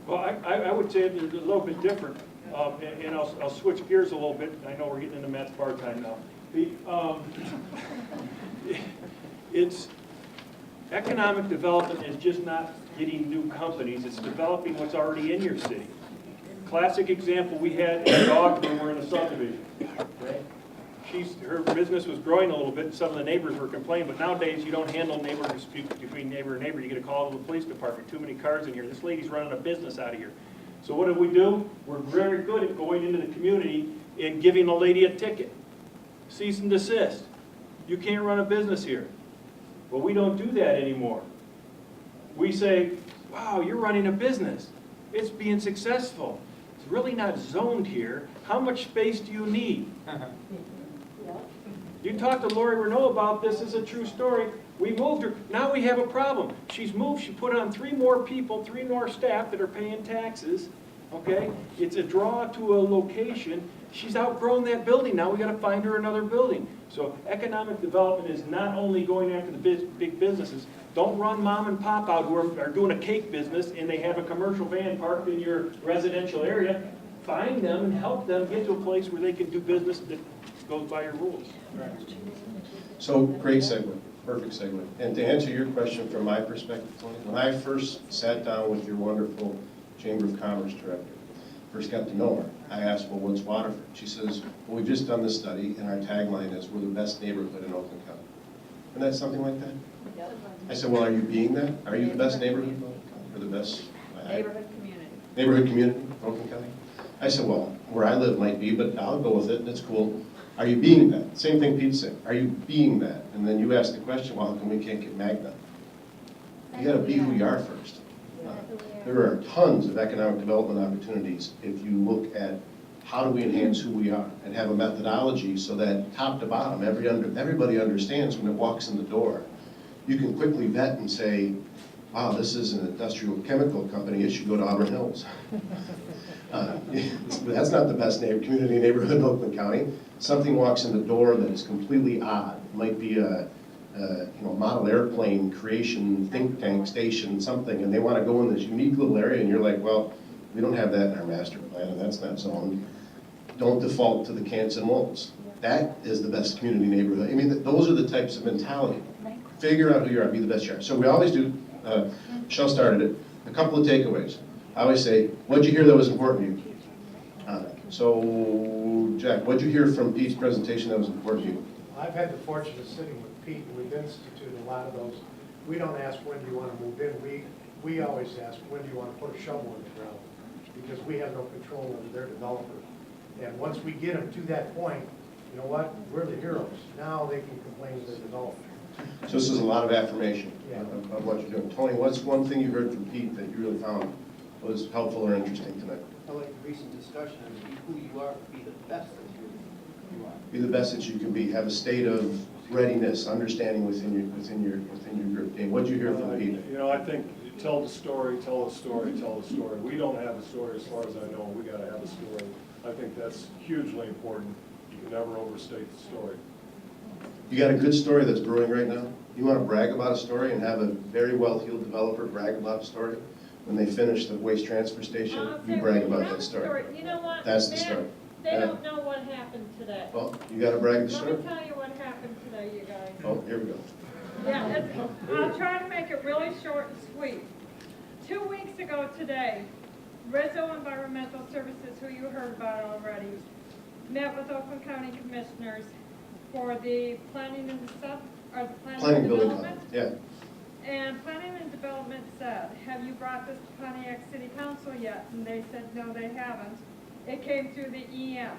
Well, I would say it's a little bit different, and I'll switch gears a little bit. I know we're getting into Matt's bar time now. It's economic development is just not getting new companies, it's developing what's already in your city. Classic example we had in Dog when we're in a subdivision. Okay? Her business was growing a little bit, and some of the neighbors were complaining, but nowadays you don't handle neighbor disputes between neighbor and neighbor. You get a call to the police department, too many cars in here, this lady's running a business out of here. So what do? We're very good at going into the community and giving a lady a ticket. Cease and desist. You can't run a business here. Well, we don't do that anymore. We say, wow, you're running a business. It's being successful. It's really not zoned here. How much space do you need? You talked to Lori Renault about this. This is a true story. We moved her. Now we have a problem. She's moved. She put on 3 more people, 3 more staff that are paying taxes. Okay? It's a draw to a location. She's outgrown that building. Now we got to find her another building. So economic development is not only going after the big businesses. Don't run mom and pop out who are doing a cake business and they have a commercial van parked in your residential area. Find them and help them get to a place where they can do business that goes by your rules. So, great segue, perfect segue. And to answer your question from my perspective, Tony, when I first sat down with your wonderful Chamber of Commerce director, first got to know her, I asked, well, what's Waterford? She says, well, we've just done this study, and our tagline is, we're the best neighborhood in Oakland County. Isn't that something like that? I said, well, are you being that? Are you the best neighborhood in Oakland County, or the best? Neighborhood community. Neighborhood community in Oakland County? I said, well, where I live might be, but I'll go with it, and it's cool. Are you being that? Same thing Pete said. Are you being that? And then you ask the question, well, how come we can't get Magna? You gotta be who you are first. There are tons of economic development opportunities if you look at how do we enhance who we are and have a methodology so that top to bottom, everybody understands when it walks in the door. You can quickly vet and say, wow, this is an industrial chemical company, it should go to Auburn Hills. That's not the best community neighborhood in Oakland County. Something walks in the door that is completely odd. It might be a model airplane creation think tank station, something, and they want to go in this unique little area, and you're like, well, we don't have that in our master plan, and that's not zoned. Don't default to the cants and wolves. That is the best community neighborhood. I mean, those are the types of mentality. Figure out who you are, be the best you are. So we always do, Michelle started it, a couple of takeaways. I always say, what'd you hear that was important to you? So, Jack, what'd you hear from Pete's presentation that was important to you? I've had the fortune of sitting with Pete, and we've instituted a lot of those. We don't ask when do you want to move in. We always ask when do you want to put a shovel in the ground, because we have no control over their developer. And once we get them to that point, you know what? We're the heroes. Now they can complain to the developer. So this is a lot of affirmation Yeah. of what you're doing. Tony, what's one thing you heard from Pete that you really found was helpful or interesting tonight? I like the recent discussion on be who you are, be the best that you are. Be the best that you can be. Have a state of readiness, understanding within your group. Dave, what'd you hear from Pete? I think tell the story, tell the story, tell the story. We don't have a story as far as I know. We got to have a story. I think that's hugely important. You can never overstate the story. You got a good story that's brewing right now? You want to brag about a story and have a very well-heeled developer brag about a story? When they finish the waste transfer station, you brag about that story. You know what? That's the story. They don't know what happened today. Well, you got to brag the story. Let me tell you what happened today, you guys. Oh, here we go. Yeah, I'll try to make it really short and sweet. 2 weeks ago today, Rizzo Environmental Services, who you heard about already, met with Oakland County Commissioners for the planning and Planning building development. Yeah. And Planning and Development said, have you brought this to Pontiac City Council yet? And they said, no, they haven't. It came through the EM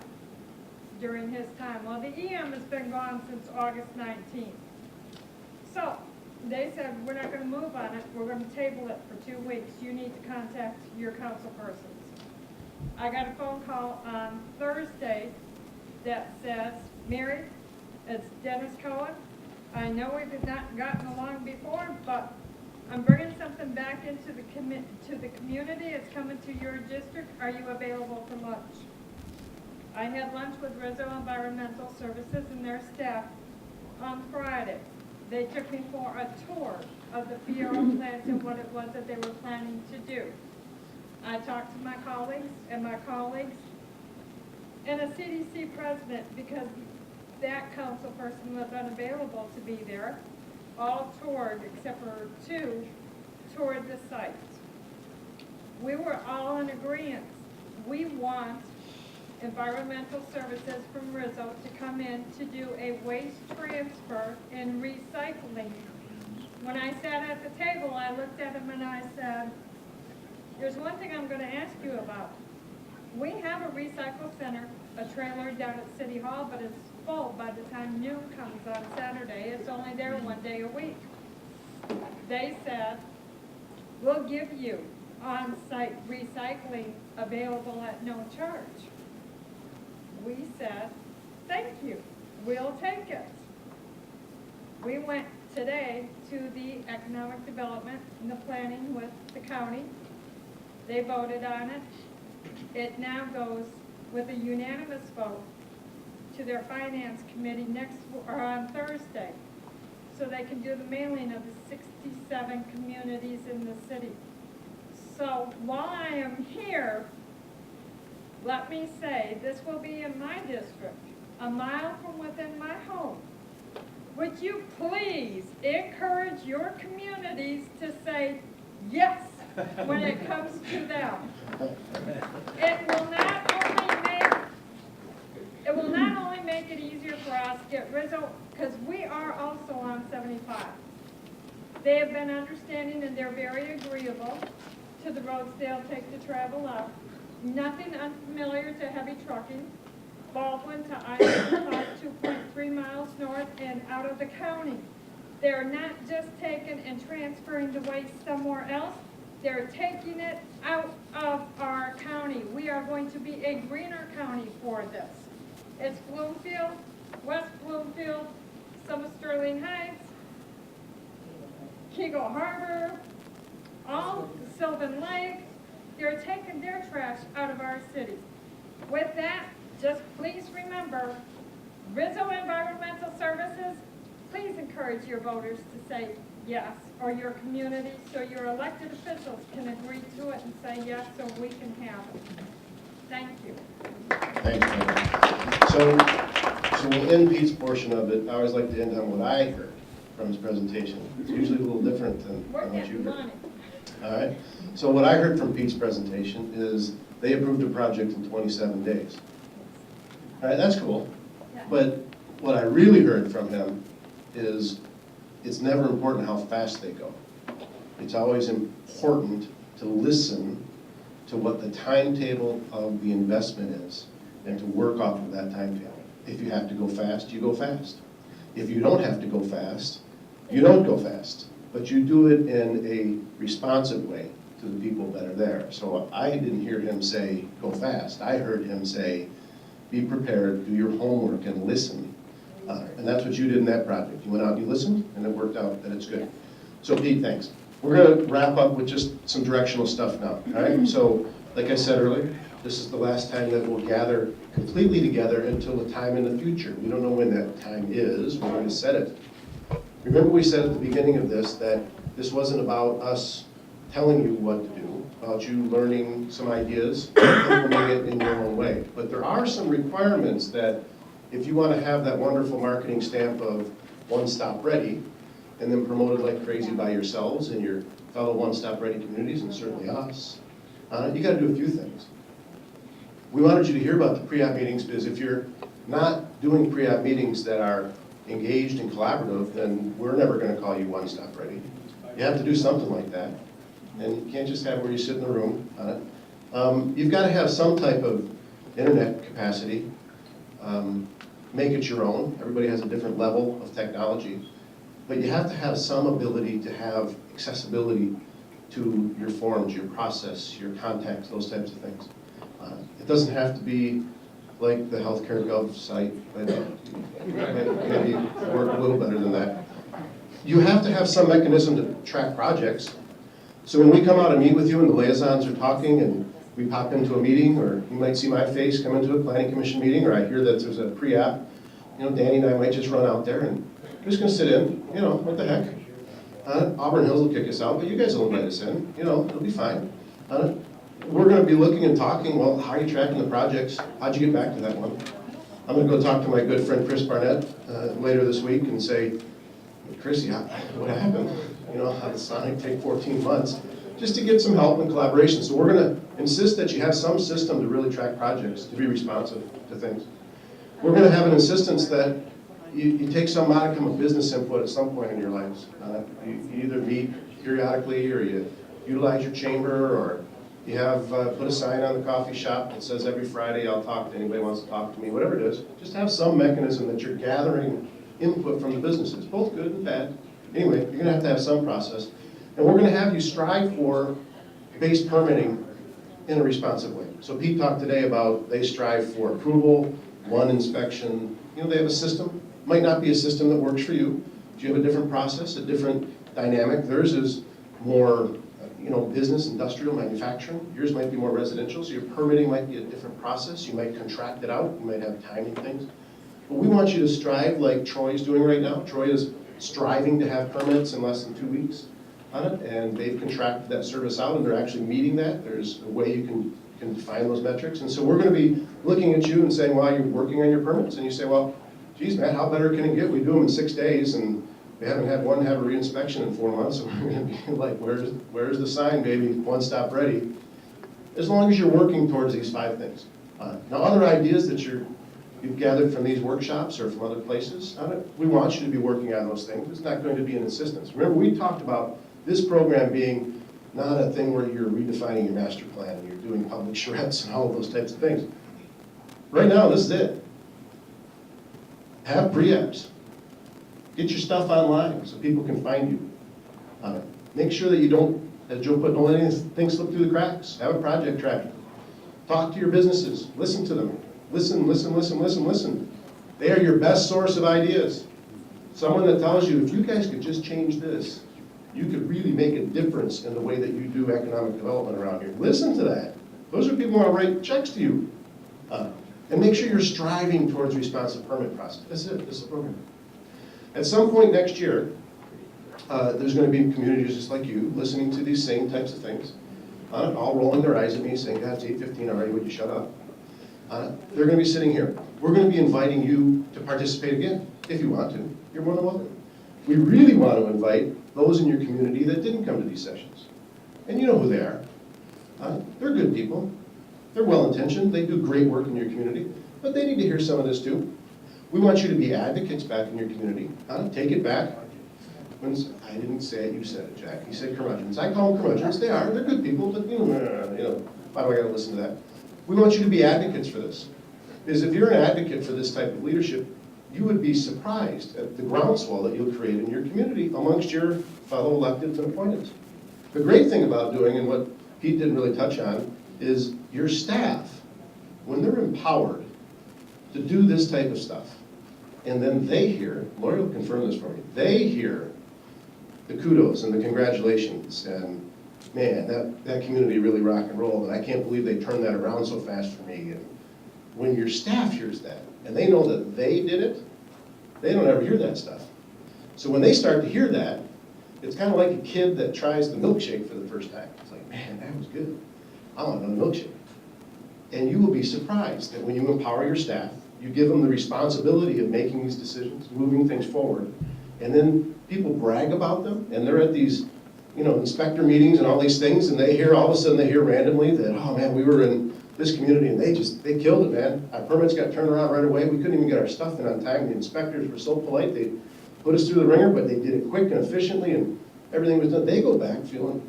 during his time. Well, the EM has been gone since August 19th. So they said, we're not going to move on it. We're going to table it for 2 weeks. You need to contact your council persons. I got a phone call on Thursday that says, Mary, it's Dennis Cohen. I know we've not gotten along before, but I'm bringing something back into the community. It's coming to your district. Are you available for lunch? I had lunch with Rizzo Environmental Services and their staff on Friday. They took me for a tour of the Fierro plant and what it was that they were planning to do. I talked to my colleagues and a CDC president, because that council person was unavailable to be there. All toured, except for 2, toured the site. We were all in agreement. We want environmental services from Rizzo to come in to do a waste transfer and recycling. When I sat at the table, I looked at him and I said, there's one thing I'm going to ask you about. We have a recycle center, a trailer down at City Hall, but it's full by the time noon comes on Saturday. It's only there 1 day a week. They said, we'll give you on-site recycling available at no charge. We said, thank you, we'll take it. We went today to the economic development and the planning with the county. They voted on it. It now goes with a unanimous vote to their finance committee on Thursday, so they can do the mailing of the 67 communities in the city. So while I am here, let me say, this will be in my district. a mile from within my home. Would you please encourage your communities to say yes when it comes to them? It will not only make it easier for us to get Rizzo, because we are also on 75. They have been understanding and they're very agreeable to the roads they'll take to travel up. Nothing unfamiliar to heavy trucking. Baldwin to I-95, 2.3 miles north and out of the county. They're not just taking and transferring the waste somewhere else. They're taking it out of our county. We are going to be a greener county for this. It's Bloomfield, West Bloomfield, some of Sterling Heights, Kego Harbor, all Sylvan Lake. They're taking their trash out of our city. With that, just please remember, Rizzo Environmental Services, please encourage your voters to say yes, or your community, so your elected officials can agree to it and say yes, so we can have it. Thank you. Thanks, Mary. So we'll end Pete's portion of it. I always like to end on what I heard from his presentation. It's usually a little different than We're what you getting heard. money. All right. So what I heard from Pete's presentation is they approved a project in 27 days. All right, that's cool. Yeah. But what I really heard from him is it's never important how fast they go. It's always important to listen to what the timetable of the investment is and to work off of that timetable. If you have to go fast, you go fast. If you don't have to go fast, you don't go fast. But you do it in a responsive way to the people that are there. So I didn't hear him say, go fast. I heard him say, be prepared, do your homework, and listen. And that's what you did in that project. You went out and you listened, and it worked out, and it's good. So Pete, thanks. We're going to wrap up with just some directional stuff now, all right? So, like I said earlier, this is the last time that we'll gather completely together until a time in the future. We don't know when that time is. We're going to set it. Remember we said at the beginning of this that this wasn't about us telling you what to do, about you learning some ideas, implementing it in your own way. But there are some requirements that if you want to have that wonderful marketing stamp of one-stop ready, and then promoted like crazy by yourselves and your fellow one-stop ready communities, and certainly us, you got to do a few things. We wanted you to hear about the pre-app meetings because if you're not doing pre-app meetings that are engaged and collaborative, then we're never going to call you one-stop ready. You have to do something like that. And you can't just have where you sit in the room on it. You've got to have some type of internet capacity. Make it your own. Everybody has a different level of technology. But you have to have some ability to have accessibility to your forms, your process, your contacts, those types of things. It doesn't have to be like the healthcare gov site, but maybe work a little better than that. You have to have some mechanism to track projects. So when we come out and meet with you and the liaisons are talking and we pop into a meeting, or you might see my face come into a planning commission meeting, or I hear that there's a pre-app, Danny and I might just run out there and we're just gonna sit in, what the heck. Auburn Hills will kick us out, but you guys will invite us in, it'll be fine. We're gonna be looking and talking, well, how are you tracking the projects? How'd you get back to that one? I'm gonna go talk to my good friend Chris Barnett later this week and say, Chrissy, what happened? How did Sonic take 14 months? Just to get some help and collaboration. So we're gonna insist that you have some system to really track projects, to be responsive to things. We're gonna have an insistence that you take some modicum of business input at some point in your lives. You either meet periodically, or you utilize your chamber, or you have put a sign on the coffee shop that says every Friday I'll talk to anybody who wants to talk to me, whatever it is. Just have some mechanism that you're gathering input from the businesses, both good and bad. Anyway, you're gonna have some process. And we're gonna have you strive for base permitting in a responsive way. So Pete talked today about they strive for approval, one inspection. They have a system. Might not be a system that works for you. Do you have a different process, a different dynamic? Theirs is more, business, industrial, manufacturing. Yours might be more residential, so your permitting might be a different process. You might contract it out. You might have timing things. But we want you to strive like Troy's doing right now. Troy is striving to have permits in less than 2 weeks on it, and they've contracted that service out, and they're actually meeting that. There's a way you can define those metrics. And so we're going to be looking at you and saying, well, you're working on your permits, and you say, well, geez, man, how better can it get? We do them in 6 days, and we haven't had one have a reinspection in 4 months, and we're gonna be like, where's the sign, baby, one stop ready? As long as you're working towards these 5 things. Now, other ideas that you've gathered from these workshops or from other places, we want you to be working on those things. It's not going to be an insistence. Remember, we talked about this program being not a thing where you're redefining your master plan and you're doing public charrettes and all of those types of things. Right now, this is it. Have pre-apps. Get your stuff online so people can find you. Make sure that you don't, as Joe put, don't let anything slip through the cracks. Have a project tracker. Talk to your businesses. Listen to them. Listen, listen, listen, listen, listen. They are your best source of ideas. Someone that tells you, if you guys could just change this, you could really make a difference in the way that you do economic development around here. Listen to that. Those are people who want to write checks to you. And make sure you're striving towards responsive permit process. That's it. This is the program. At some point next year, there's going to be communities just like you listening to these same types of things, all rolling their eyes at me saying, God, it's 8:15 already, would you shut up? They're going to be sitting here. We're going to be inviting you to participate again, if you want to. You're more than welcome. We really want to invite those in your community that didn't come to these sessions. And you know who they are. They're good people. They're well-intentioned. They do great work in your community. But they need to hear some of this too. We want you to be advocates back in your community. Take it back. I didn't say it, you said it, Jack. You said curmudgeons. I call them curmudgeons. They are. They're good people, but why do I gotta listen to that? We want you to be advocates for this. Because if you're an advocate for this type of leadership, you would be surprised at the groundswell that you'll create in your community amongst your fellow electeds and appointed. The great thing about doing, and what Pete didn't really touch on, is your staff, when they're empowered to do this type of stuff, and then they hear, Lori will confirm this for me, they hear the kudos and the congratulations, and man, that community really rock and rolled, and I can't believe they turned that around so fast for me. And when your staff hears that, and they know that they did it, they don't ever hear that stuff. So when they start to hear that, it's kind of like a kid that tries the milkshake for the first time. It's like, man, that was good. I want another milkshake. And you will be surprised that when you empower your staff, you give them the responsibility of making these decisions, moving things forward, and then people brag about them, and they're at these, inspector meetings and all these things, and they hear, all of a sudden they hear randomly that, oh man, we were in this community and they killed it, man. Our permits got turned around right away. We couldn't even get our stuff in on time. The inspectors were so polite. They put us through the ringer, but they did it quick and efficiently, and everything was done. They go back feeling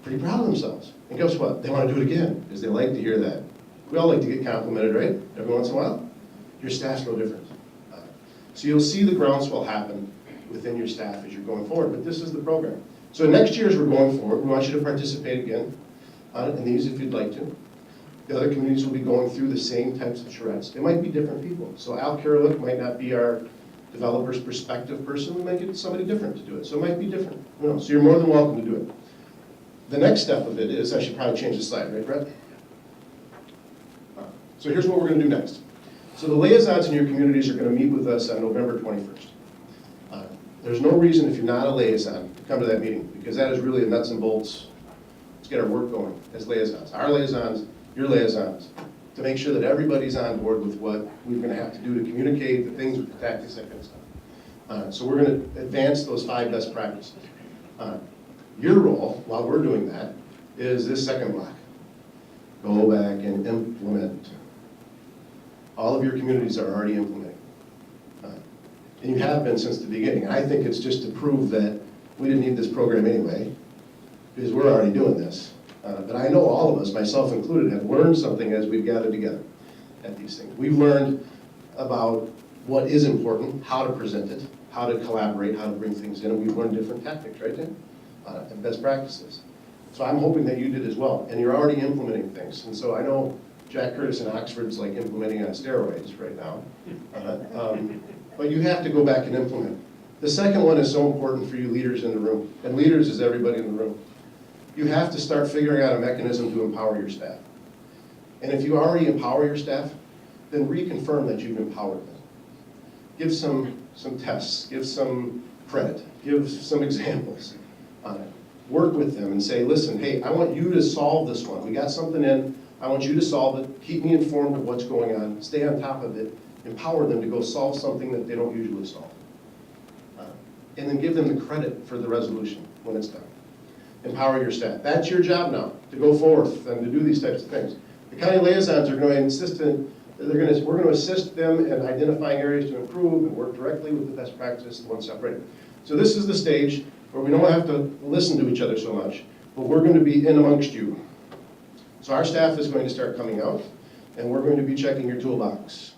pretty proud of themselves. And guess what? They want to do it again, because they like to hear that. We all like to get complimented, right? Every once in a while. Your staff's no different. So you'll see the groundswell happen within your staff as you're going forward, but this is the program. So next year as we're going forward, we want you to participate again in these if you'd like to. The other communities will be going through the same types of charrettes. They might be different people. So Al Karalik might not be our developer's perspective person. We might get somebody different to do it. So it might be different. So you're more than welcome to do it. The next step of it is, I should probably change the slide, right, Brett? So here's what we're going to do next. So the liaisons in your communities are going to meet with us on November 21st. There's no reason, if you're not a liaison, to come to that meeting, because that is really a nuts and bolts. Let's get our work going as liaisons. Our liaisons, your liaisons, to make sure that everybody's on board with what we're going to have to do to communicate the things with the tactics, that kind of stuff. So we're going to advance those 5 best practices. Your role, while we're doing that, is this second block. Go back and implement. All of your communities are already implementing. And you have been since the beginning. And I think it's just to prove that we didn't need this program anyway, because we're already doing this. But I know all of us, myself included, have learned something as we've gathered together at these things. We've learned about what is important, how to present it, how to collaborate, how to bring things in, and we've learned different tactics, right, Tim? And best practices. So I'm hoping that you did as well, and you're already implementing things. And so I know Jack Curtis in Oxford's like implementing on steroids right now. But you have to go back and implement. The second one is so important for you leaders in the room, and leaders is everybody in the room. You have to start figuring out a mechanism to empower your staff. And if you already empower your staff, then reconfirm that you've empowered them. Give some tests, give some credit, give some examples on it. Work with them and say, listen, hey, I want you to solve this one. We got something in, I want you to solve it, keep me informed of what's going on, stay on top of it, empower them to go solve something that they don't usually solve. And then give them the credit for the resolution when it's done. Empower your staff. That's your job now, to go forth and to do these types of things. The county liaisons are going to insist in, we're going to assist them in identifying areas to improve and work directly with the best practices, the ones separated. So this is the stage where we don't have to listen to each other so much, but we're going to be in amongst you. So our staff is going to start coming out, and we're going to be checking your toolbox.